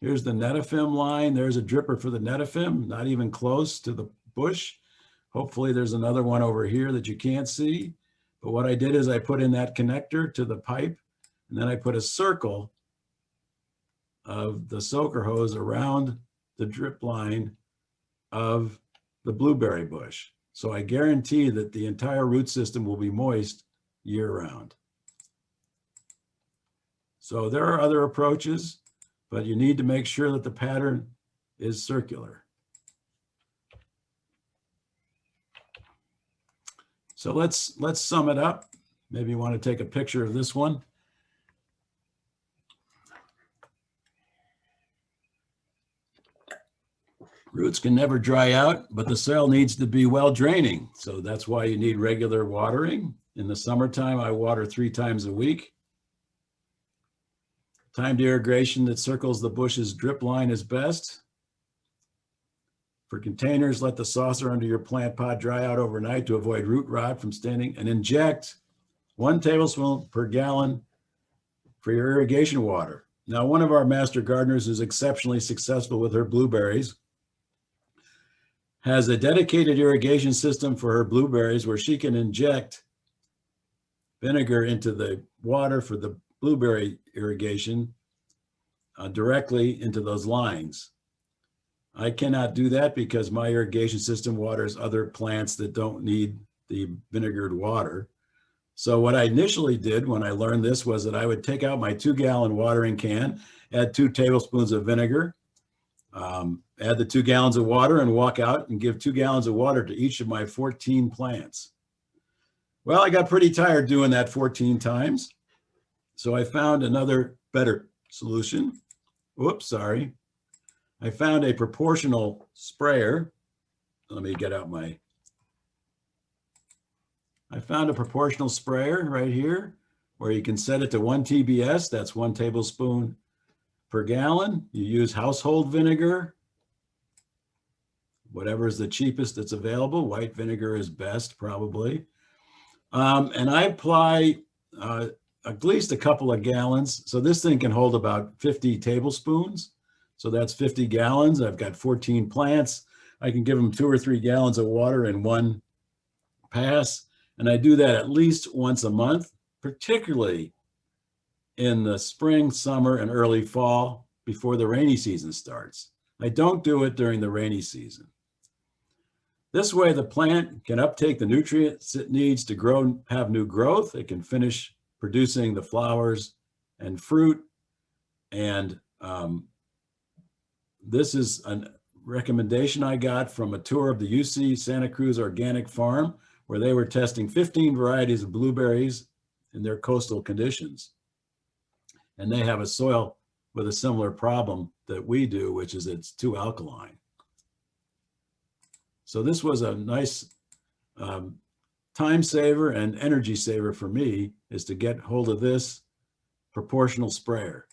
here's the Netafim line. There's a dripper for the Netafim, not even close to the bush. Hopefully there's another one over here that you can't see. But what I did is I put in that connector to the pipe, and then I put a circle of the soaker hose around the drip line of the blueberry bush. So I guarantee that the entire root system will be moist year round. So there are other approaches, but you need to make sure that the pattern is circular. So let's sum it up. Maybe you want to take a picture of this one. Roots can never dry out, but the soil needs to be well draining. So that's why you need regular watering. In the summertime, I water 3 times a week. Timed irrigation that circles the bush's drip line is best. For containers, let the saucer under your plant pot dry out overnight to avoid root rot from standing, and inject 1 tablespoon per gallon for your irrigation water. Now, one of our master gardeners who's exceptionally successful with her blueberries has a dedicated irrigation system for her blueberries where she can inject vinegar into the water for the blueberry irrigation directly into those lines. I cannot do that because my irrigation system waters other plants that don't need the vinegared water. So what I initially did when I learned this was that I would take out my 2-gallon watering can, add 2 tablespoons of vinegar, add the 2 gallons of water, and walk out and give 2 gallons of water to each of my 14 plants. Well, I got pretty tired doing that 14 times. So I found another better solution. Whoops, sorry. I found a proportional sprayer. Let me get out I found a proportional sprayer right here where you can set it to 1 TBS. That's 1 tablespoon per gallon. You use household vinegar, whatever is the cheapest that's available. White vinegar is best, probably. And I apply at least a couple of gallons. So this thing can hold about 50 tablespoons. So that's 50 gallons. I've got 14 plants. I can give them 2 or 3 gallons of water in one pass. And I do that at least once a month, particularly in the spring, summer, and early fall before the rainy season starts. I don't do it during the rainy season. This way, the plant can uptake the nutrients it needs to grow, have new growth. It can finish producing the flowers and fruit. And this is a recommendation I got from a tour of the UC Santa Cruz Organic Farm, where they were testing 15 varieties of blueberries in their coastal conditions. And they have a soil with a similar problem that we do, which is it's too alkaline. So this was a nice time saver and energy saver for me, is to get hold of this proportional sprayer.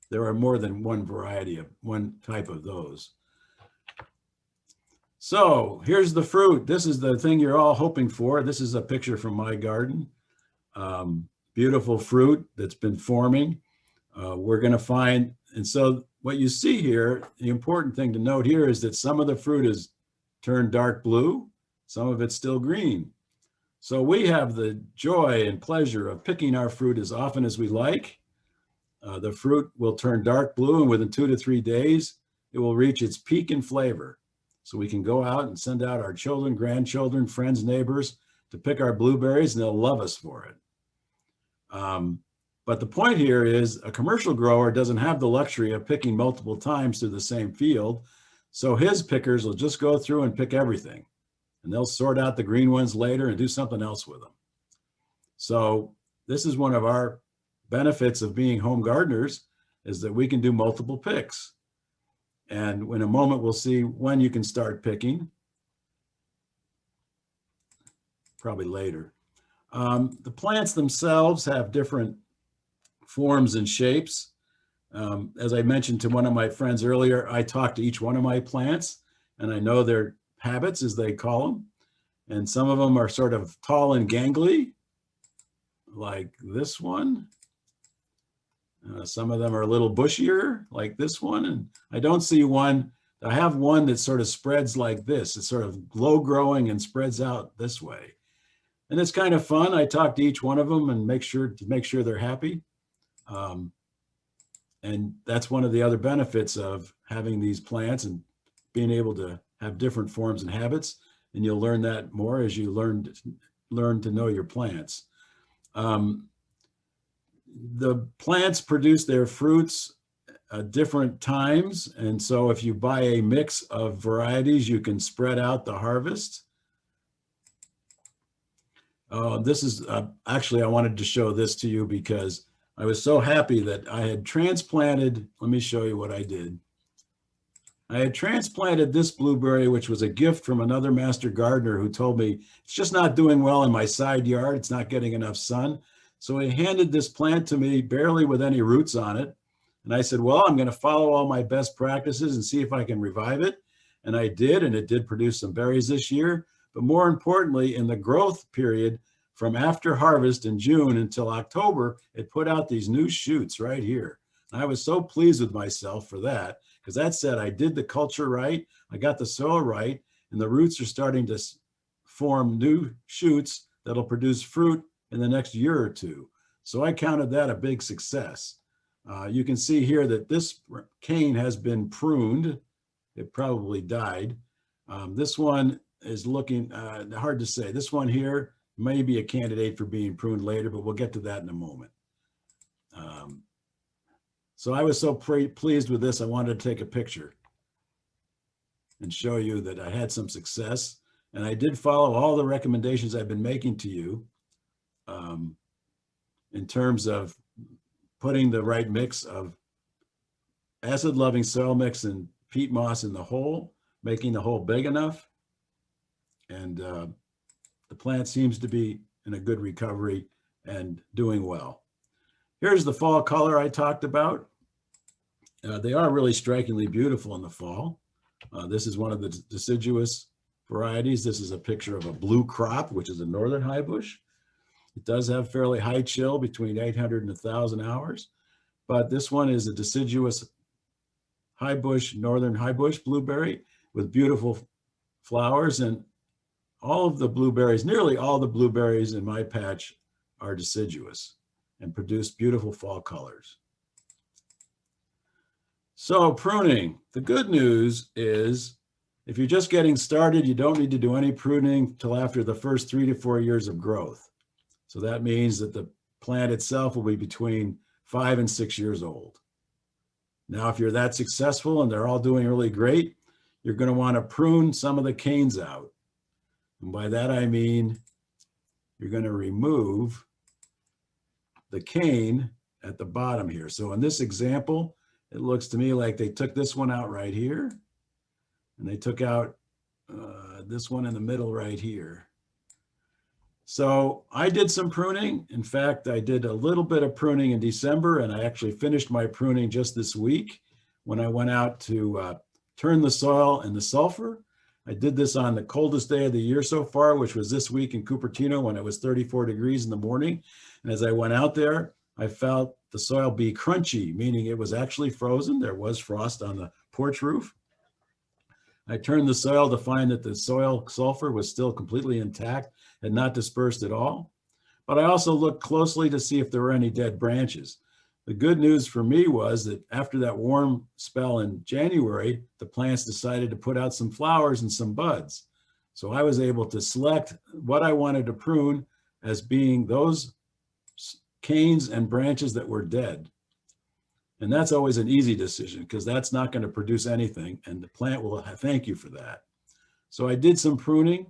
There are more than one type of those. So here's the fruit. This is the thing you're all hoping for. This is a picture from my garden. Beautiful fruit that's been forming. We're going to find, and so what you see here, the important thing to note here is that some of the fruit is turned dark blue, some of it's still green. So we have the joy and pleasure of picking our fruit as often as we like. The fruit will turn dark blue, and within 2 to 3 days, it will reach its peak in flavor. So we can go out and send out our children, grandchildren, friends, neighbors to pick our blueberries, and they'll love us for it. But the point here is a commercial grower doesn't have the luxury of picking multiple times through the same field. So his pickers will just go through and pick everything, and they'll sort out the green ones later and do something else with them. So this is one of our benefits of being home gardeners, is that we can do multiple picks. And in a moment, we'll see when you can start picking, probably later. The plants themselves have different forms and shapes. As I mentioned to one of my friends earlier, I talk to each one of my plants, and I know their habits, as they call them. And some of them are sort of tall and gangly, like this one. Some of them are a little bushier, like this one. And I don't see one. I have one that sort of spreads like this. It's sort of low growing and spreads out this way. And it's kind of fun. I talk to each one of them and make sure they're happy. And that's one of the other benefits of having these plants and being able to have different forms and habits. And you'll learn that more as you learn to know your plants. The plants produce their fruits at different times. And so if you buy a mix of varieties, you can spread out the harvest. This is actually, I wanted to show this to you because I was so happy that I had transplanted. Let me show you what I did. I had transplanted this blueberry, which was a gift from another master gardener who told me it's just not doing well in my side yard. It's not getting enough sun. So he handed this plant to me, barely with any roots on it. And I said, well, I'm going to follow all my best practices and see if I can revive it. And I did, and it did produce some berries this year. But more importantly, in the growth period from after harvest in June until October, it put out these new shoots right here. And I was so pleased with myself for that, because that said I did the culture right, I got the soil right, and the roots are starting to form new shoots that'll produce fruit in the next year or two. So I counted that a big success. You can see here that this cane has been pruned. It probably died. This one is looking hard to say. This one here may be a candidate for being pruned later, but we'll get to that in a moment. So I was so pleased with this, I wanted to take a picture and show you that I had some success. And I did follow all the recommendations I've been making to you in terms of putting the right mix of acid-loving soil mix and peat moss in the hole, making the hole big enough. And the plant seems to be in a good recovery and doing well. Here's the fall color I talked about. They are really strikingly beautiful in the fall. This is one of the deciduous varieties. This is a picture of a blue crop, which is a northern high bush. It does have fairly high chill, between 800 and 1,000 hours. But this one is a deciduous high bush, northern high bush blueberry with beautiful flowers. And all of the blueberries, nearly all the blueberries in my patch are deciduous and produce beautiful fall colors. So pruning, the good news is if you're just getting started, you don't need to do any pruning till after the first 3 to 4 years of growth. So that means that the plant itself will be between 5 and 6 years old. Now, if you're that successful and they're all doing really great, you're going to want to prune some of the canes out. And by that, I mean, you're going to remove the cane at the bottom here. So in this example, it looks to me like they took this one out right here, and they took out this one in the middle right here. So I did some pruning. In fact, I did a little bit of pruning in December, and I actually finished my pruning just this week when I went out to turn the soil and the sulfur. I did this on the coldest day of the year so far, which was this week in Cupertino when it was 34 degrees in the morning. And as I went out there, I felt the soil be crunchy, meaning it was actually frozen. There was frost on the porch roof. I turned the soil to find that the soil sulfur was still completely intact, had not dispersed at all. But I also looked closely to see if there were any dead branches. The good news for me was that after that warm spell in January, the plants decided to put out some flowers and some buds. So I was able to select what I wanted to prune as being those canes and branches that were dead. And that's always an easy decision because that's not going to produce anything and the plant will thank you for that. So I did some pruning.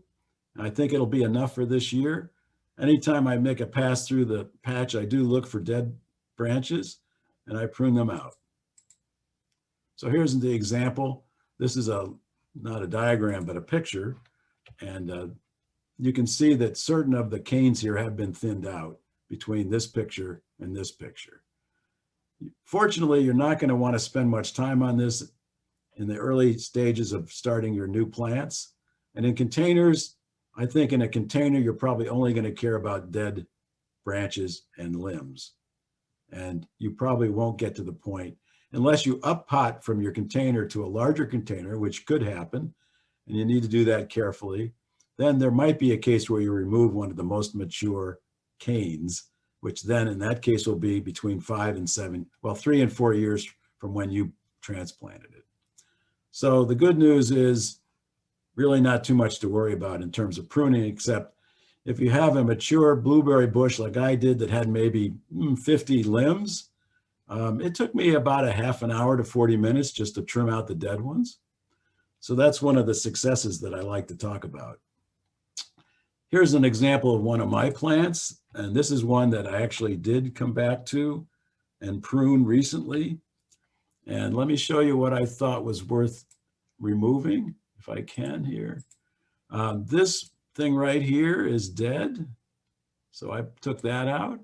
I think it'll be enough for this year. Anytime I make a pass through the patch, I do look for dead branches and I prune them out. So here's the example. This is not a diagram, but a picture. And you can see that certain of the canes here have been thinned out between this picture and this picture. Fortunately, you're not going to want to spend much time on this in the early stages of starting your new plants. And in containers, I think in a container, you're probably only going to care about dead branches and limbs. And you probably won't get to the point unless you up pot from your container to a larger container, which could happen, and you need to do that carefully. Then there might be a case where you remove one of the most mature canes, which then in that case will be between 3 and 4 years from when you transplanted it. So the good news is really not too much to worry about in terms of pruning, except if you have a mature blueberry bush like I did that had maybe 50 limbs, it took me about a half an hour to 40 minutes just to trim out the dead ones. So that's one of the successes that I like to talk about. Here's an example of one of my plants, and this is one that I actually did come back to and prune recently. And let me show you what I thought was worth removing, if I can here. This thing right here is dead, so I took that out.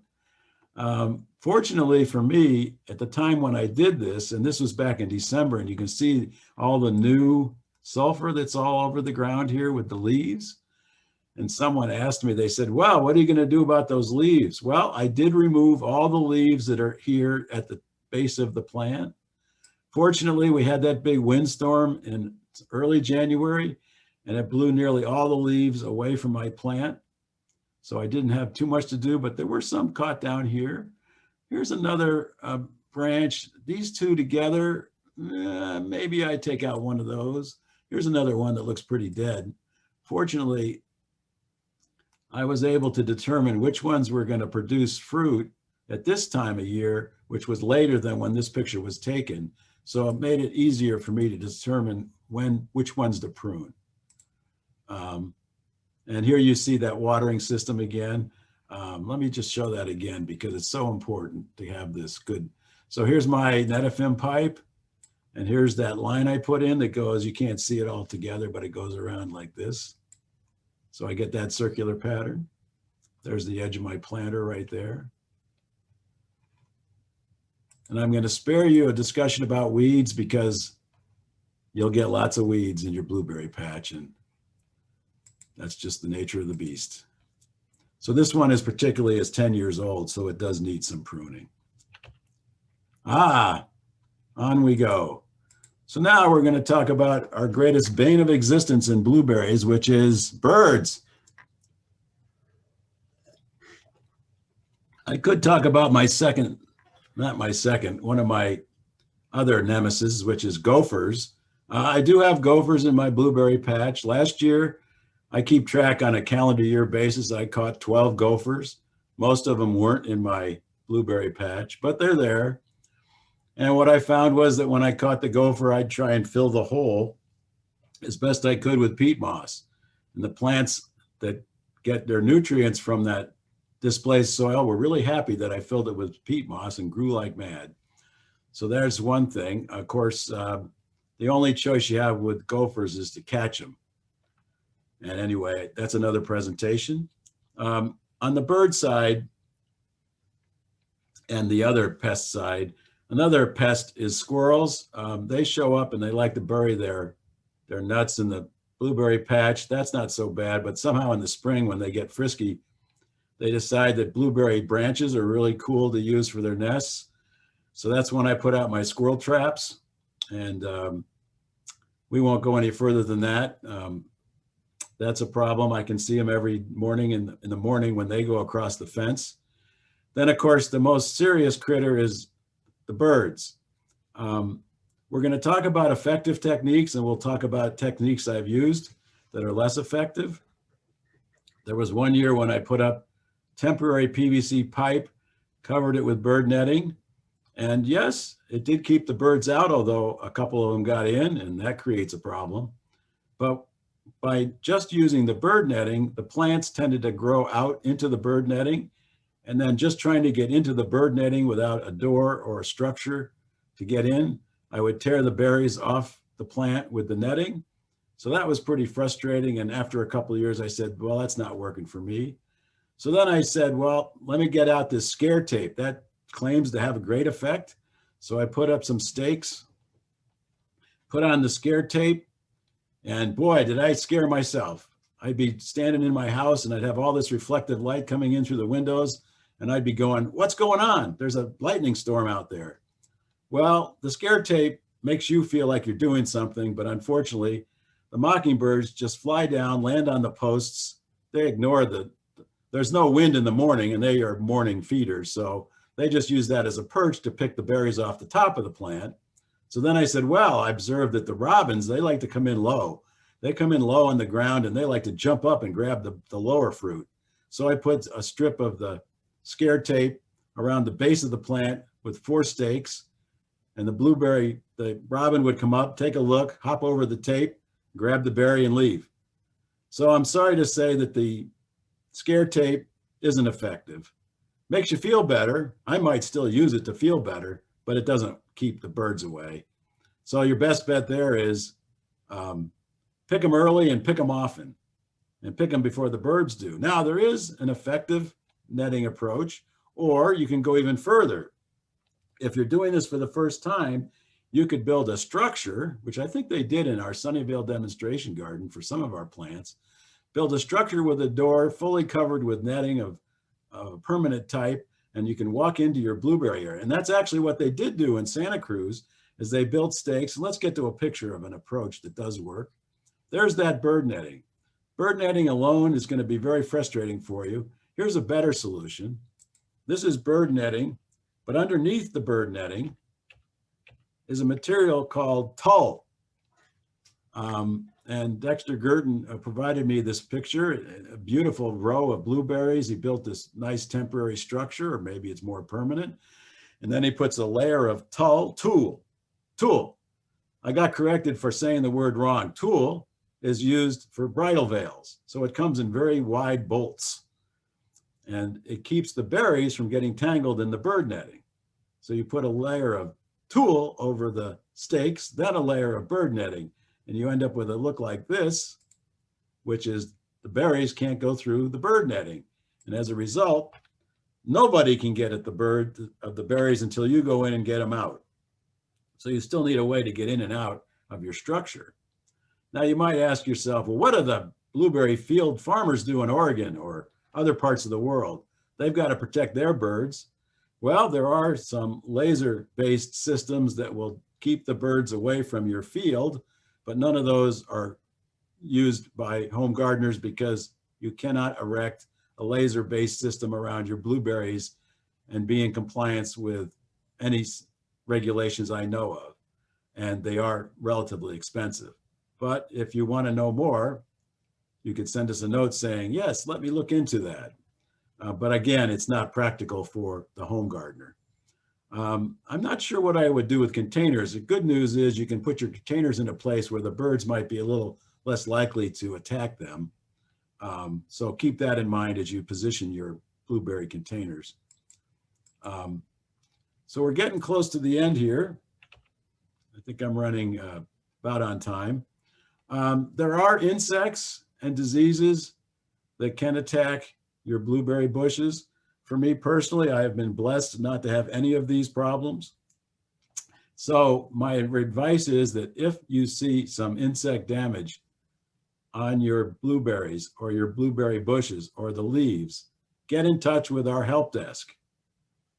Fortunately for me, at the time when I did this, and this was back in December, and you can see all the new sulfur that's all over the ground here with the leaves. And someone asked me, they said, well, what are you going to do about those leaves? Well, I did remove all the leaves that are here at the base of the plant. Fortunately, we had that big windstorm in early January, and it blew nearly all the leaves away from my plant. So I didn't have too much to do, but there were some caught down here. Here's another branch. These two together, maybe I take out one of those. Here's another one that looks pretty dead. Fortunately, I was able to determine which ones were going to produce fruit at this time of year, which was later than when this picture was taken. So it made it easier for me to determine which ones to prune. And here you see that watering system again. Let me just show that again because it's so important to have this good. So here's my Netafim pipe, and here's that line I put in that goes, you can't see it all together, but it goes around like this. So I get that circular pattern. There's the edge of my planter right there. And I'm going to spare you a discussion about weeds because you'll get lots of weeds in your blueberry patch, and that's just the nature of the beast. So this one is particularly is 10 years old, so it does need some pruning. On we go. So now we're going to talk about our greatest bane of existence in blueberries, which is birds. I could talk about one of my other nemesis, which is gophers. I do have gophers in my blueberry patch. Last year, I keep track on a calendar year basis. I caught 12 gophers. Most of them weren't in my blueberry patch, but they're there. And what I found was that when I caught the gopher, I'd try and fill the hole as best I could with peat moss. And the plants that get their nutrients from that displaced soil were really happy that I filled it with peat moss and grew like mad. So there's one thing. Of course, the only choice you have with gophers is to catch them. And anyway, that's another presentation. On the bird side and the other pest side, another pest is squirrels. They show up and they like to bury their nuts in the blueberry patch. That's not so bad, but somehow in the spring when they get frisky, they decide that blueberry branches are really cool to use for their nests. So that's when I put out my squirrel traps, and we won't go any further than that. That's a problem. I can see them every morning in the morning when they go across the fence. Then of course, the most serious critter is the birds. We're going to talk about effective techniques, and we'll talk about techniques I've used. that are less effective. There was one year when I put up temporary PVC pipe, covered it with bird netting. And yes, it did keep the birds out, although a couple of them got in, and that creates a problem. But by just using the bird netting, the plants tended to grow out into the bird netting. And then just trying to get into the bird netting without a door or a structure to get in, I would tear the berries off the plant with the netting. So that was pretty frustrating. And after a couple of years, I said, well, that's not working for me. So then I said, well, let me get out this scare tape. That claims to have a great effect. So I put up some stakes, put on the scare tape, and boy, did I scare myself. I'd be standing in my house and I'd have all this reflective light coming in through the windows, and I'd be going, what's going on? There's a lightning storm out there. Well, the scare tape makes you feel like you're doing something, but unfortunately, the mockingbirds just fly down, land on the posts. They ignore there's no wind in the morning, and they are morning feeders. So they just use that as a perch to pick the berries off the top of the plant. So then I said, well, I observed that the robins, they like to come in low. They come in low on the ground and they like to jump up and grab the lower fruit. So I put a strip of the scare tape around the base of the plant with 4 stakes, and the robin would come up, take a look, hop over the tape, grab the berry and leave. So I'm sorry to say that the scare tape isn't effective. Makes you feel better. I might still use it to feel better, but it doesn't keep the birds away. So your best bet there is pick them early and pick them often, and pick them before the birds do. Now, there is an effective netting approach, or you can go even further. If you're doing this for the first time, you could build a structure, which I think they did in our Sunnyvale demonstration garden for some of our plants. Build a structure with a door fully covered with netting of permanent type, and you can walk into your blueberry area. And that's actually what they did do in Santa Cruz, is they built stakes. And let's get to a picture of an approach that does work. There's that bird netting. Bird netting alone is going to be very frustrating for you. Here's a better solution. This is bird netting, but underneath the bird netting is a material called tulle. And Dexter Girton provided me this picture, a beautiful row of blueberries. He built this nice temporary structure, or maybe it's more permanent. And then he puts a layer of tulle. I got corrected for saying the word wrong. Tulle is used for bridal veils. So it comes in very wide bolts, and it keeps the berries from getting tangled in the bird netting. So you put a layer of tulle over the stakes, then a layer of bird netting, and you end up with a look like this, which is the berries can't go through the bird netting. And as a result, nobody can get at the berries until you go in and get them out. So you still need a way to get in and out of your structure. Now you might ask yourself, well, what do the blueberry field farmers do in Oregon or other parts of the world? They've got to protect their birds. Well, there are some laser-based systems that will keep the birds away from your field, but none of those are used by home gardeners because you cannot erect a laser-based system around your blueberries and be in compliance with any regulations I know of. And they are relatively expensive. But if you want to know more, you could send us a note saying, yes, let me look into that. But again, it's not practical for the home gardener. I'm not sure what I would do with containers. The good news is you can put your containers in a place where the birds might be a little less likely to attack them. So keep that in mind as you position your blueberry containers. So we're getting close to the end here. I think I'm running about on time. There are insects and diseases that can attack your blueberry bushes. For me personally, I have been blessed not to have any of these problems. So my advice is that if you see some insect damage on your blueberries or your blueberry bushes or the leaves, get in touch with our help desk,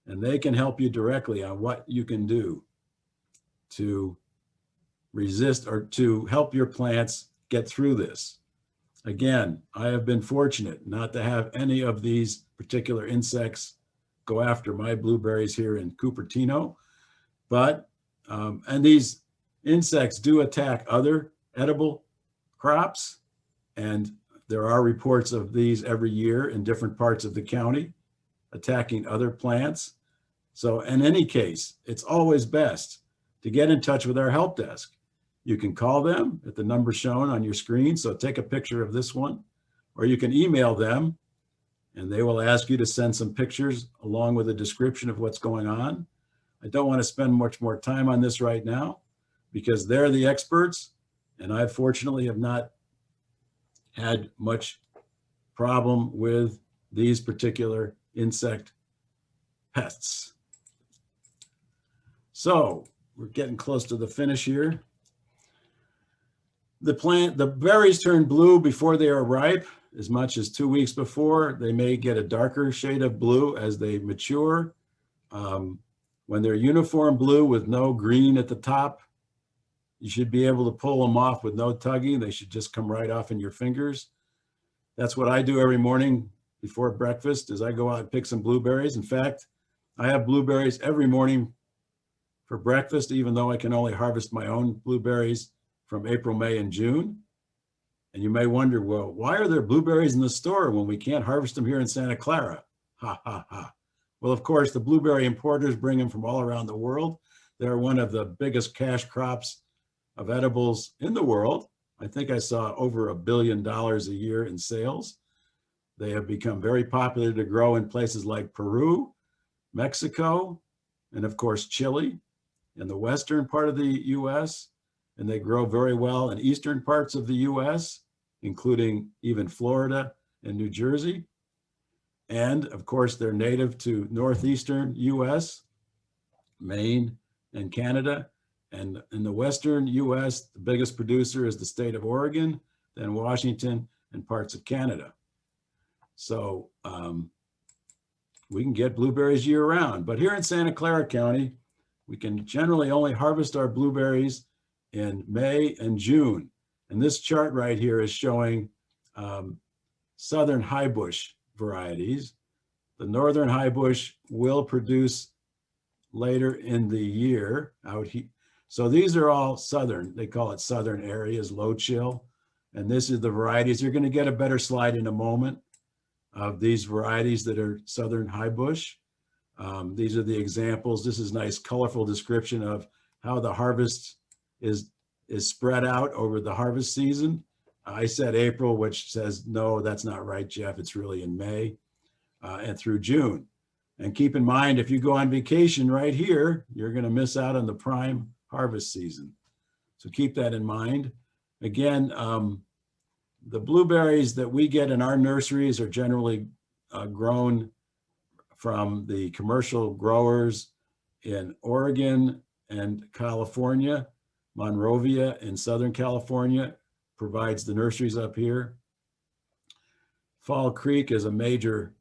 and they can help you directly on what you can do to resist or to help your plants get through this. Again, I have been fortunate not to have any of these particular insects go after my blueberries here in Cupertino, but, and these insects do attack other edible crops, And there are reports of these every year in different parts of the county attacking other plants. So in any case, it's always best to get in touch with our help desk. You can call them at the number shown on your screen. So take a picture of this one, or you can email them and they will ask you to send some pictures along with a description of what's going on. I don't want to spend much more time on this right now because they're the experts, and I fortunately have not had much problem with these particular insect pests. So we're getting close to the finish here. The berries turn blue before they are ripe, as much as 2 weeks before. They may get a darker shade of blue as they mature. When they're uniform blue with no green at the top, you should be able to pull them off with no tugging. They should just come right off in your fingers. That's what I do every morning before breakfast, is I go out and pick some blueberries. In fact, I have blueberries every morning for breakfast, even though I can only harvest my own blueberries from April, May, and June. And you may wonder, well, why are there blueberries in the store when we can't harvest them here in Santa Clara? Ha, ha, ha. Well, of course, the blueberry importers bring them from all around the world. They're one of the biggest cash crops of edibles in the world. I think I saw over $1 billion a year in sales. They have become very popular to grow in places like Peru, Mexico, and of course, Chile in the western part of the US. And they grow very well in eastern parts of the US, including even Florida and New Jersey. And of course, they're native to northeastern US, Maine, and Canada. And in the western US, the biggest producer is the state of Oregon, then Washington, and parts of Canada. So we can get blueberries year round. But here in Santa Clara County, we can generally only harvest our blueberries in May and June. And this chart right here is showing southern highbush varieties. The northern highbush will produce later in the year out here. So these are all southern. They call it southern areas, low chill. And this is the varieties. You're going to get a better slide in a moment of these varieties that are southern highbush. These are the examples. This is a nice colorful description of how the harvest is spread out over the harvest season. I said April, which says, no, that's not right, Jeff. It's really in May and through June. And keep in mind, if you go on vacation right here, you're going to miss out on the prime harvest season. So keep that in mind. Again, the blueberries that we get in our nurseries are generally grown from the commercial growers in Oregon and California. Monrovia in Southern California provides the nurseries up here. Fall Creek is a major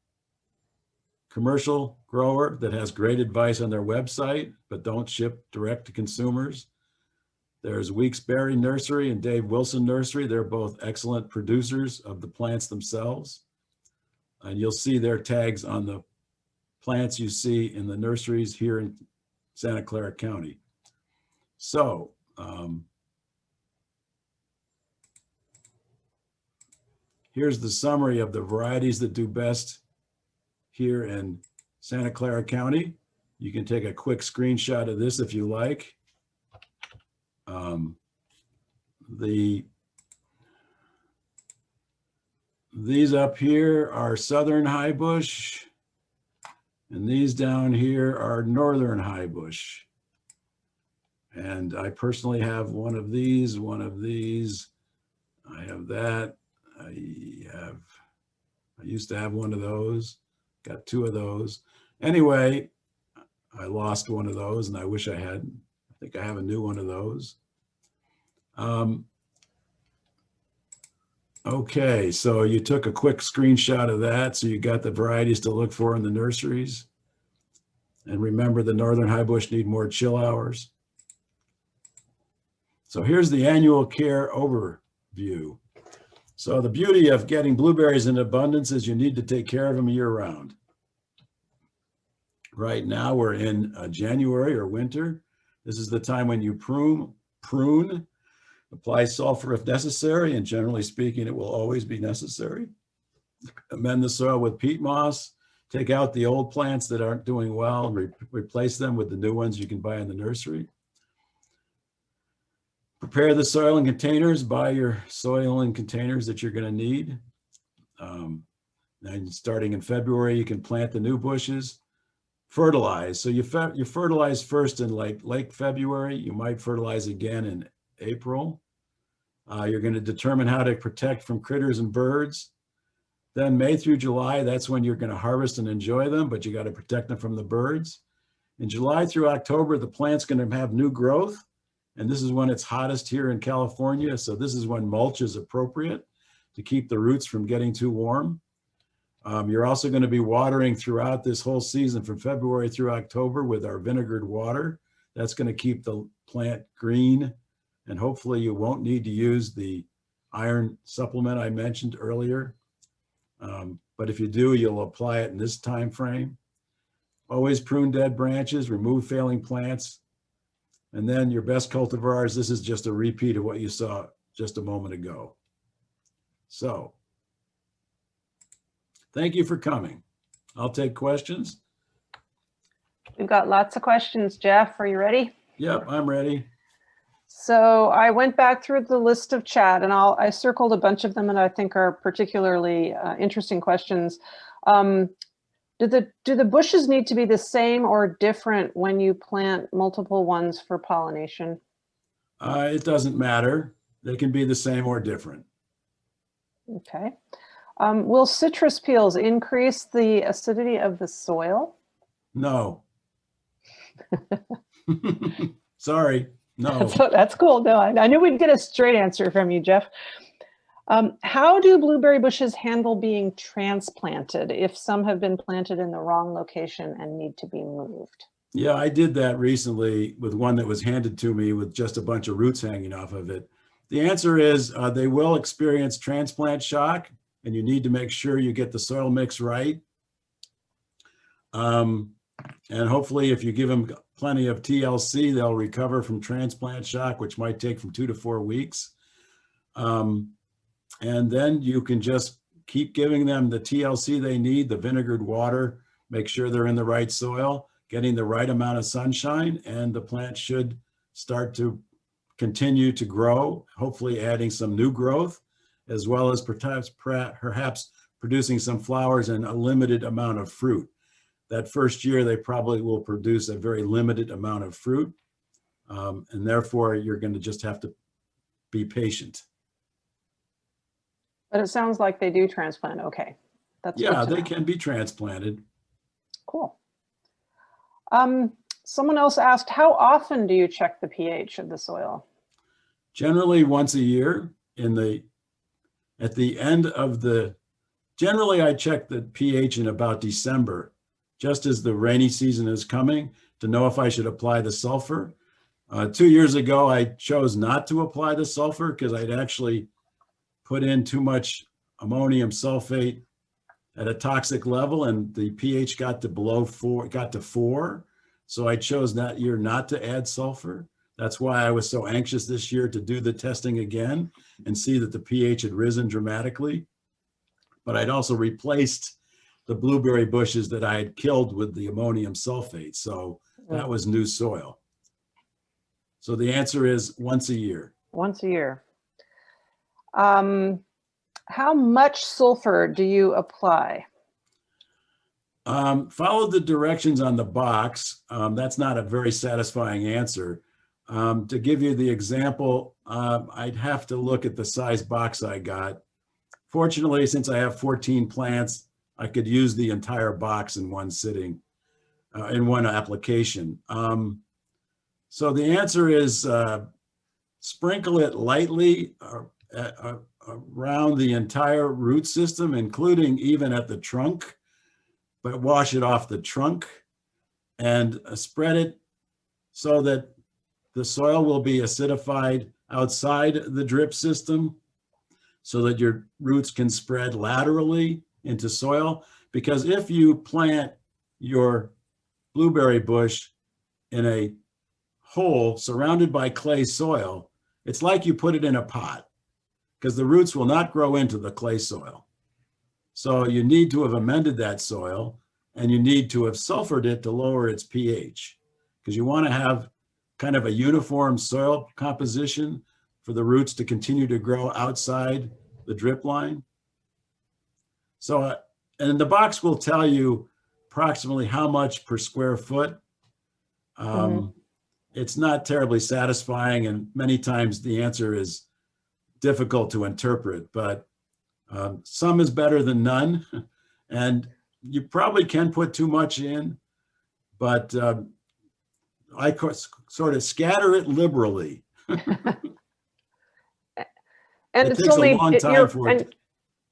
commercial grower that has great advice on their website, but don't ship direct to consumers. There's Weeks Berry Nursery and Dave Wilson Nursery. They're both excellent producers of the plants themselves. And you'll see their tags on the plants you see in the nurseries here in Santa Clara County. So, here's the summary of the varieties that do best here in Santa Clara County. You can take a quick screenshot of this if you like. These up here are southern highbush, and these down here are northern highbush. And I personally have one of these. I have that. I used to have one of those, got two of those. Anyway, I lost one of those and I wish I hadn't. I think I have a new one of those. Okay, so you took a quick screenshot of that. So you got the varieties to look for in the nurseries. And remember, the northern highbush need more chill hours. So here's the annual care overview. So the beauty of getting blueberries in abundance is you need to take care of them year round. Right now we're in January or winter. This is the time when you prune. Apply sulfur if necessary, and generally speaking, it will always be necessary. Amend the soil with peat moss. Take out the old plants that aren't doing well and replace them with the new ones you can buy in the nursery. Prepare the soil in containers. Buy your soil in containers that you're going to need. And starting in February, you can plant the new bushes. Fertilize. So you fertilize first in late February. You might fertilize again in April. You're going to determine how to protect from critters and birds. Then May through July, that's when you're going to harvest and enjoy them, but you got to protect them from the birds. In July through October, the plant's going to have new growth. And this is when it's hottest here in California. So this is when mulch is appropriate to keep the roots from getting too warm. You're also going to be watering throughout this whole season from February through October with our vinegared water. That's going to keep the plant green. And hopefully you won't need to use the iron supplement I mentioned earlier. But if you do, you'll apply it in this time frame. Always prune dead branches, remove failing plants. And then your best cultivars, this is just a repeat of what you saw just a moment ago. So, thank you for coming. I'll take questions. We've got lots of questions, Jeff. Are you ready? Yep, I'm ready. So I went back through the list of chat, and I circled a bunch of them that I think are particularly interesting questions. Do the bushes need to be the same or different when you plant multiple ones for pollination? It doesn't matter. They can be the same or different. Okay. Will citrus peels increase the acidity of the soil? No. Sorry, no. So that's cool. No, I knew we'd get a straight answer from you, Jeff. How do blueberry bushes handle being transplanted if some have been planted in the wrong location and need to be moved? Yeah, I did that recently with one that was handed to me with just a bunch of roots hanging off of it. The answer is they will experience transplant shock, and you need to make sure you get the soil mix right. And hopefully if you give them plenty of TLC, they'll recover from transplant shock, which might take from 2 to 4 weeks. And then you can just keep giving them the TLC they need, the vinegared water, make sure they're in the right soil, getting the right amount of sunshine, and the plant should start to continue to grow, hopefully adding some new growth, as well as perhaps producing some flowers and a limited amount of fruit. That first year, they probably will produce a very limited amount of fruit. And therefore, you're going to just have to be patient. But it sounds like they do transplant. Okay. That's yeah, they can be transplanted. Cool. Someone else asked, how often do you check the pH of the soil? Generally once a year. At the end of generally I check the pH in about December, just as the rainy season is coming, to know if I should apply the sulfur. 2 years ago, I chose not to apply the sulfur because I'd actually put in too much ammonium sulfate at a toxic level, and the pH got to below 4, got to 4. So I chose that year not to add sulfur. That's why I was so anxious this year to do the testing again and see that the pH had risen dramatically. But I'd also replaced the blueberry bushes that I had killed with the ammonium sulfate. So that was new soil. So the answer is once a year. Once a year. How much sulfur do you apply? Follow the directions on the box. That's not a very satisfying answer. To give you the example, I'd have to look at the size box I got. Fortunately, since I have 14 plants, I could use the entire box in one sitting, in one application. So the answer is sprinkle it lightly around the entire root system, including even at the trunk, but wash it off the trunk and spread it so that the soil will be acidified outside the drip system so that your roots can spread laterally into soil. Because if you plant your blueberry bush in a hole surrounded by clay soil, it's like you put it in a pot, because the roots will not grow into the clay soil. So you need to have amended that soil, and you need to have sulfured it to lower its pH, because you want to have kind of a uniform soil composition for the roots to continue to grow outside the drip line. So, and the box will tell you approximately how much per square foot. It's not terribly satisfying, and many times the answer is difficult to interpret, but some is better than none. And you probably can put too much in, but I sort of scatter it liberally. And it it's takes only a long time for it.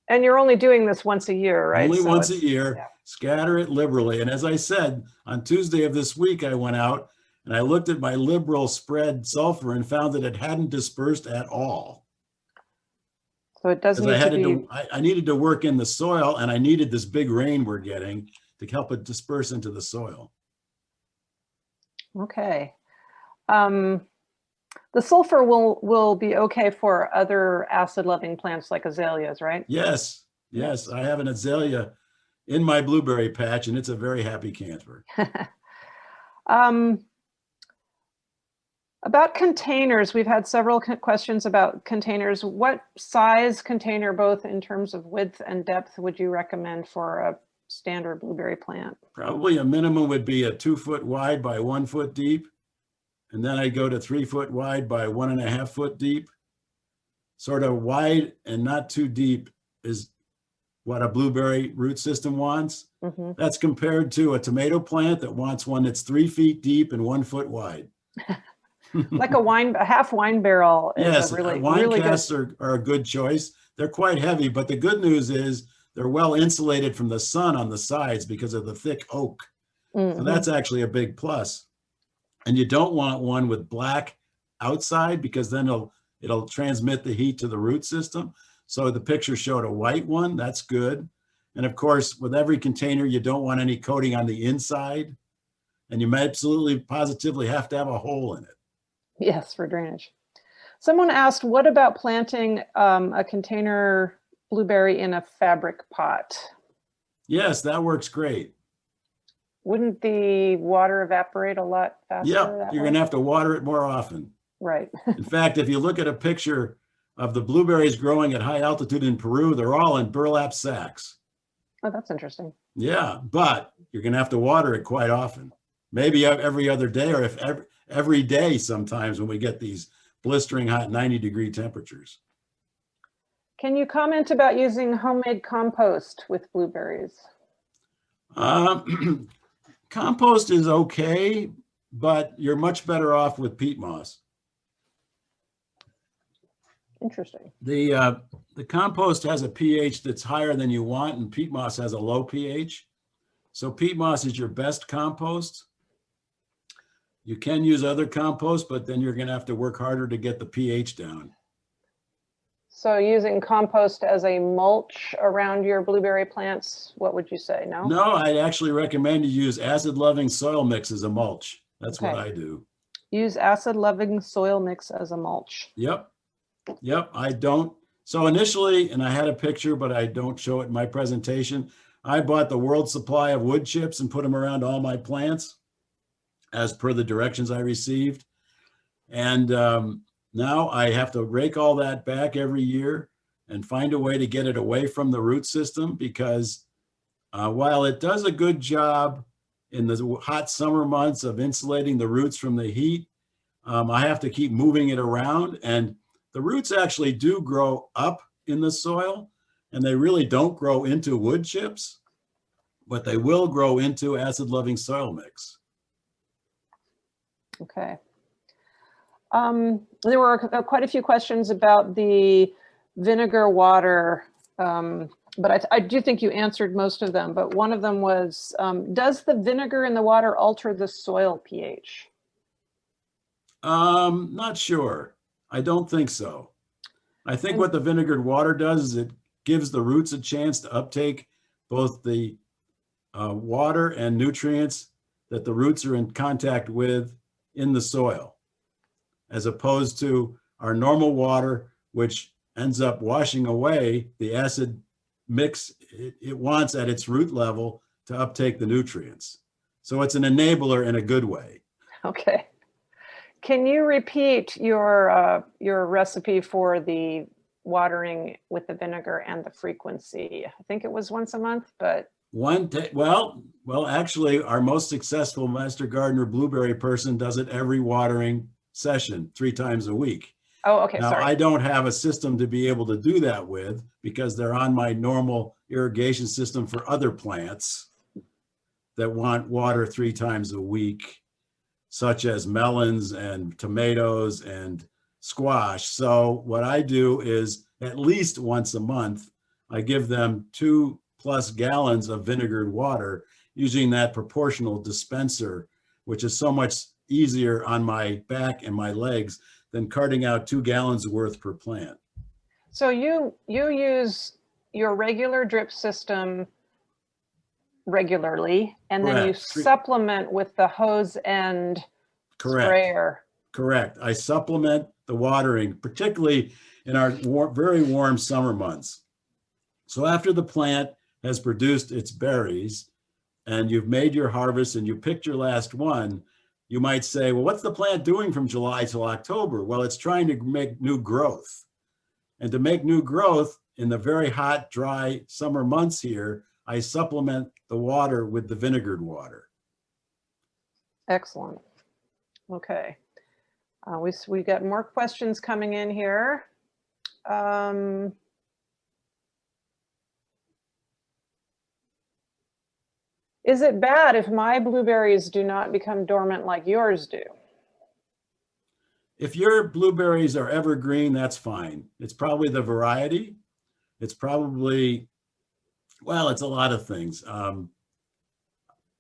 And you're only doing this once a year, right? Only So once a year, yeah. Scatter it liberally. And as I said, on Tuesday of this week, I went out and I looked at my liberal spread sulfur and found that it hadn't dispersed at all. So it does Because need to be. I needed to work in the soil, and I needed this big rain we're getting to help it disperse into the soil. Okay. The sulfur will be okay for other acid-loving plants like azaleas, right? Yes, yes. I have an azalea in my blueberry patch, and it's a very happy camper. About containers, we've had several questions about containers. What size container, both in terms of width and depth, would you recommend for a standard blueberry plant? Probably a minimum would be a 2 foot wide by 1 foot deep. And then I go to 3 foot wide by 1.5 foot deep. Sort of wide and not too deep is what a blueberry root system wants. That's compared to a tomato plant that wants one that's 3 feet deep and 1 foot wide. Like a half wine barrel is yes, a really, wine really casks good. are a good choice. They're quite heavy, but the good news is they're well insulated from the sun on the sides because of the thick oak. So that's actually a big plus. And you don't want one with black outside, because then it'll transmit the heat to the root system. So the picture showed a white one. That's good. And of course, with every container, you don't want any coating on the inside. And you may absolutely positively have to have a hole in it. Yes, for drainage. Someone asked, what about planting a container blueberry in a fabric pot? Yes, that works great. Wouldn't the water evaporate a lot faster? Yep, you're going to have to water it more often. Right. In fact, if you look at a picture of the blueberries growing at high altitude in Peru, they're all in burlap sacks. Oh, that's interesting. Yeah, but you're going to have to water it quite often. Maybe every other day, or if every day sometimes when we get these blistering hot 90-degree temperatures. Can you comment about using homemade compost with blueberries? Compost is okay, but you're much better off with peat moss. Interesting. The compost has a pH that's higher than you want, and peat moss has a low pH. So peat moss is your best compost. You can use other compost, but then you're going to have to work harder to get the pH down. So using compost as a mulch around your blueberry plants, what would you say? No? No, I'd actually recommend you use acid-loving soil mix as a mulch. That's what I do. Use acid-loving soil mix as a mulch. Yep. Yep, I don't. So initially, and I had a picture, but I don't show it in my presentation, I bought the world supply of wood chips and put them around all my plants as per the directions I received. And now I have to rake all that back every year and find a way to get it away from the root system, because while it does a good job in the hot summer months of insulating the roots from the heat, I have to keep moving it around. And the roots actually do grow up in the soil, and they really don't grow into wood chips, but they will grow into acid-loving soil mix. Okay. There were quite a few questions about the vinegar water, but I do think you answered most of them. But one of them was, does the vinegar in the water alter the soil pH? Not sure. I don't think so. I think what the vinegared water does is it gives the roots a chance to uptake both the water and nutrients that the roots are in contact with in the soil, as opposed to our normal water, which ends up washing away the acid mix it wants at its root level to uptake the nutrients. So it's an enabler in a good way. Okay. Can you repeat your recipe for the watering with the vinegar and the frequency? I think it was once a month, but Well, actually, our most successful Master Gardener blueberry person does it every watering session, 3 times a week. oh, okay, Now, sorry. I don't have a system to be able to do that with because they're on my normal irrigation system for other plants that want water 3 times a week, such as melons and tomatoes and squash. So what I do is at least once a month, I give them 2+ gallons of vinegared water using that proportional dispenser, which is so much easier on my back and my legs than carting out 2 gallons worth per plant. So you use your regular drip system regularly, and then you Correct. supplement with the hose end sprayer. Correct. I supplement the watering, particularly in our very warm summer months. So after the plant has produced its berries and you've made your harvest and you picked your last one, you might say, well, what's the plant doing from July till October? Well, it's trying to make new growth. And to make new growth in the very hot, dry summer months here, I supplement the water with the vinegared water. Excellent. Okay. We got more questions coming in here. Is it bad if my blueberries do not become dormant like yours do? If your blueberries are evergreen, that's fine. It's probably the variety. It's probably, well, it's a lot of things.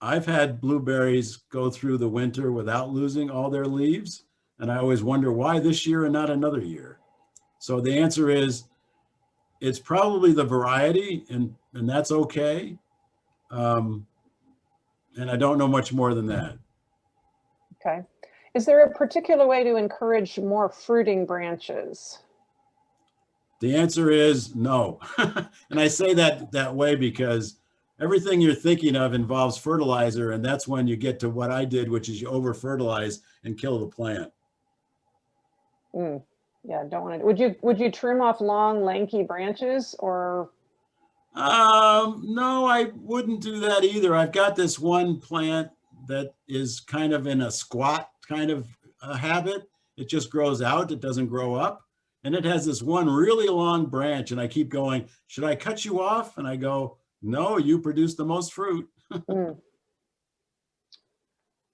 I've had blueberries go through the winter without losing all their leaves, and I always wonder why this year and not another year. So the answer is, it's probably the variety, and that's okay. And I don't know much more than that. Okay. Is there a particular way to encourage more fruiting branches? The answer is no. And I say that way because everything you're thinking of involves fertilizer, and that's when you get to what I did, which is you over fertilize and kill the plant. Yeah, don't want to. Would you trim off long, lanky branches, or? No, I wouldn't do that either. I've got this one plant that is kind of in a squat kind of habit. It just grows out. It doesn't grow up. And it has this one really long branch. And I keep going, should I cut you off? And I go, no, you produce the most fruit.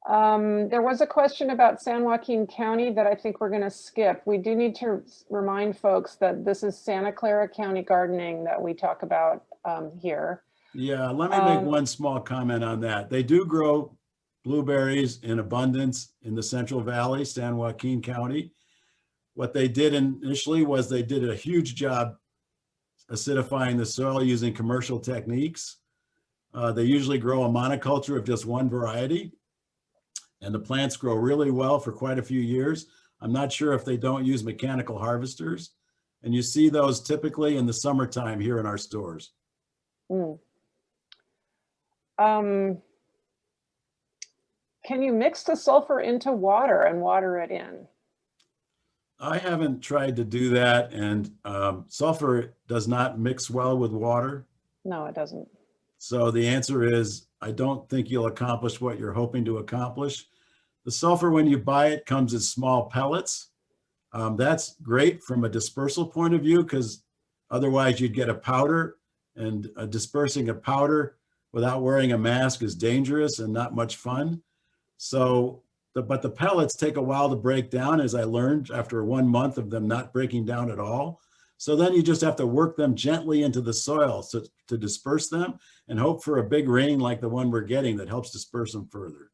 There was a question about San Joaquin County that I think we're going to skip. We do need to remind folks that this is Santa Clara County gardening that we talk about here. Yeah, let me make one small comment on that. They do grow blueberries in abundance in the Central Valley, San Joaquin County. What they did initially was they did a huge job acidifying the soil using commercial techniques. They usually grow a monoculture of just one variety, and the plants grow really well for quite a few years. I'm not sure if they don't use mechanical harvesters, and you see those typically in the summertime here in our stores. Can you mix the sulfur into water and water it in? I haven't tried to do that, and sulfur does not mix well with water. No, it doesn't. So the answer is, I don't think you'll accomplish what you're hoping to accomplish. The sulfur, when you buy it, comes as small pellets. That's great from a dispersal point of view, because otherwise you'd get a powder, and dispersing a powder without wearing a mask is dangerous and not much fun. So, but the pellets take a while to break down, as I learned after 1 month of them not breaking down at all. So then you just have to work them gently into the soil to disperse them, and hope for a big rain like the one we're getting that helps disperse them further.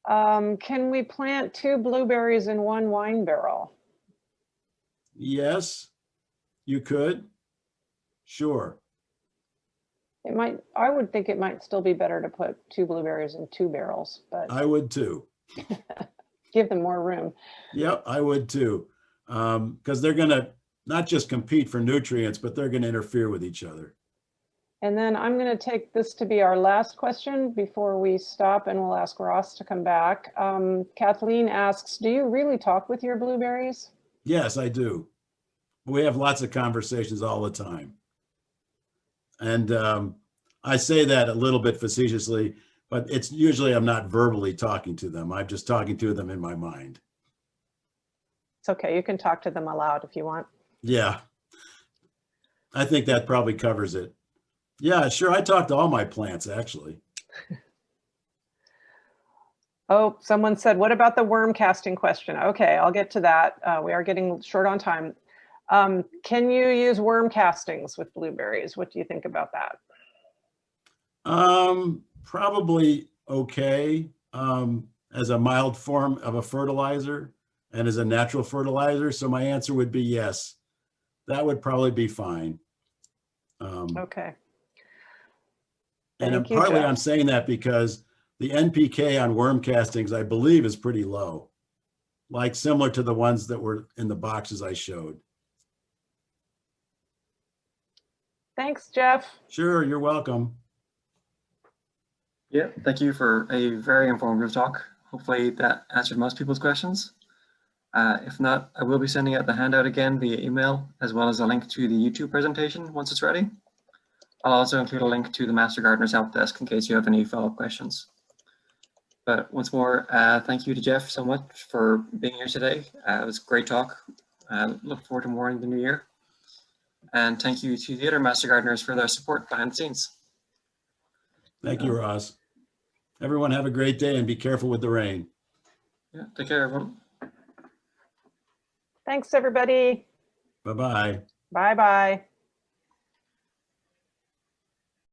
Can we plant 2 blueberries in 1 wine barrel? Yes, you could. Sure. It might. I would think it might still be better to put 2 blueberries in 2 barrels, but I would too. give them more room. Yep, I would too. Because they're going to not just compete for nutrients, but they're going to interfere with each other. And then I'm going to take this to be our last question before we stop, and we'll ask Ross to come back. Kathleen asks, do you really talk with your blueberries? Yes, I do. We have lots of conversations all the time. And I say that a little bit facetiously, but it's usually I'm not verbally talking to them. I'm just talking to them in my mind. It's okay. You can talk to them aloud if you want. Yeah. I think that probably covers it. Yeah, sure. I talk to all my plants, actually. Oh, someone said, what about the worm casting question? Okay, I'll get to that. We are getting short on time. Can you use worm castings with blueberries? What do you think about that? Probably okay, as a mild form of a fertilizer and as a natural fertilizer. So my answer would be yes. That would probably be fine. Okay. And Thank you, partly Jeff. I'm saying that because the NPK on worm castings, I believe, is pretty low, like similar to the ones that were in the boxes I showed. Thanks, Jeff. Sure, you're welcome. Yeah, thank you for a very informative talk. Hopefully that answered most people's questions. If not, I will be sending out the handout again via email, as well as a link to the YouTube presentation once it's ready. I'll also include a link to the Master Gardener's help desk in case you have any follow-up questions. But once more, thank you to Jeff so much for being here today. It was a great talk. Look forward to more in the new year. And thank you to the other Master Gardeners for their support behind the scenes. Thank you, Ross. Everyone have a great day and be careful with the rain. Yeah, take care, everyone. Thanks, everybody. Bye-bye. Bye-bye.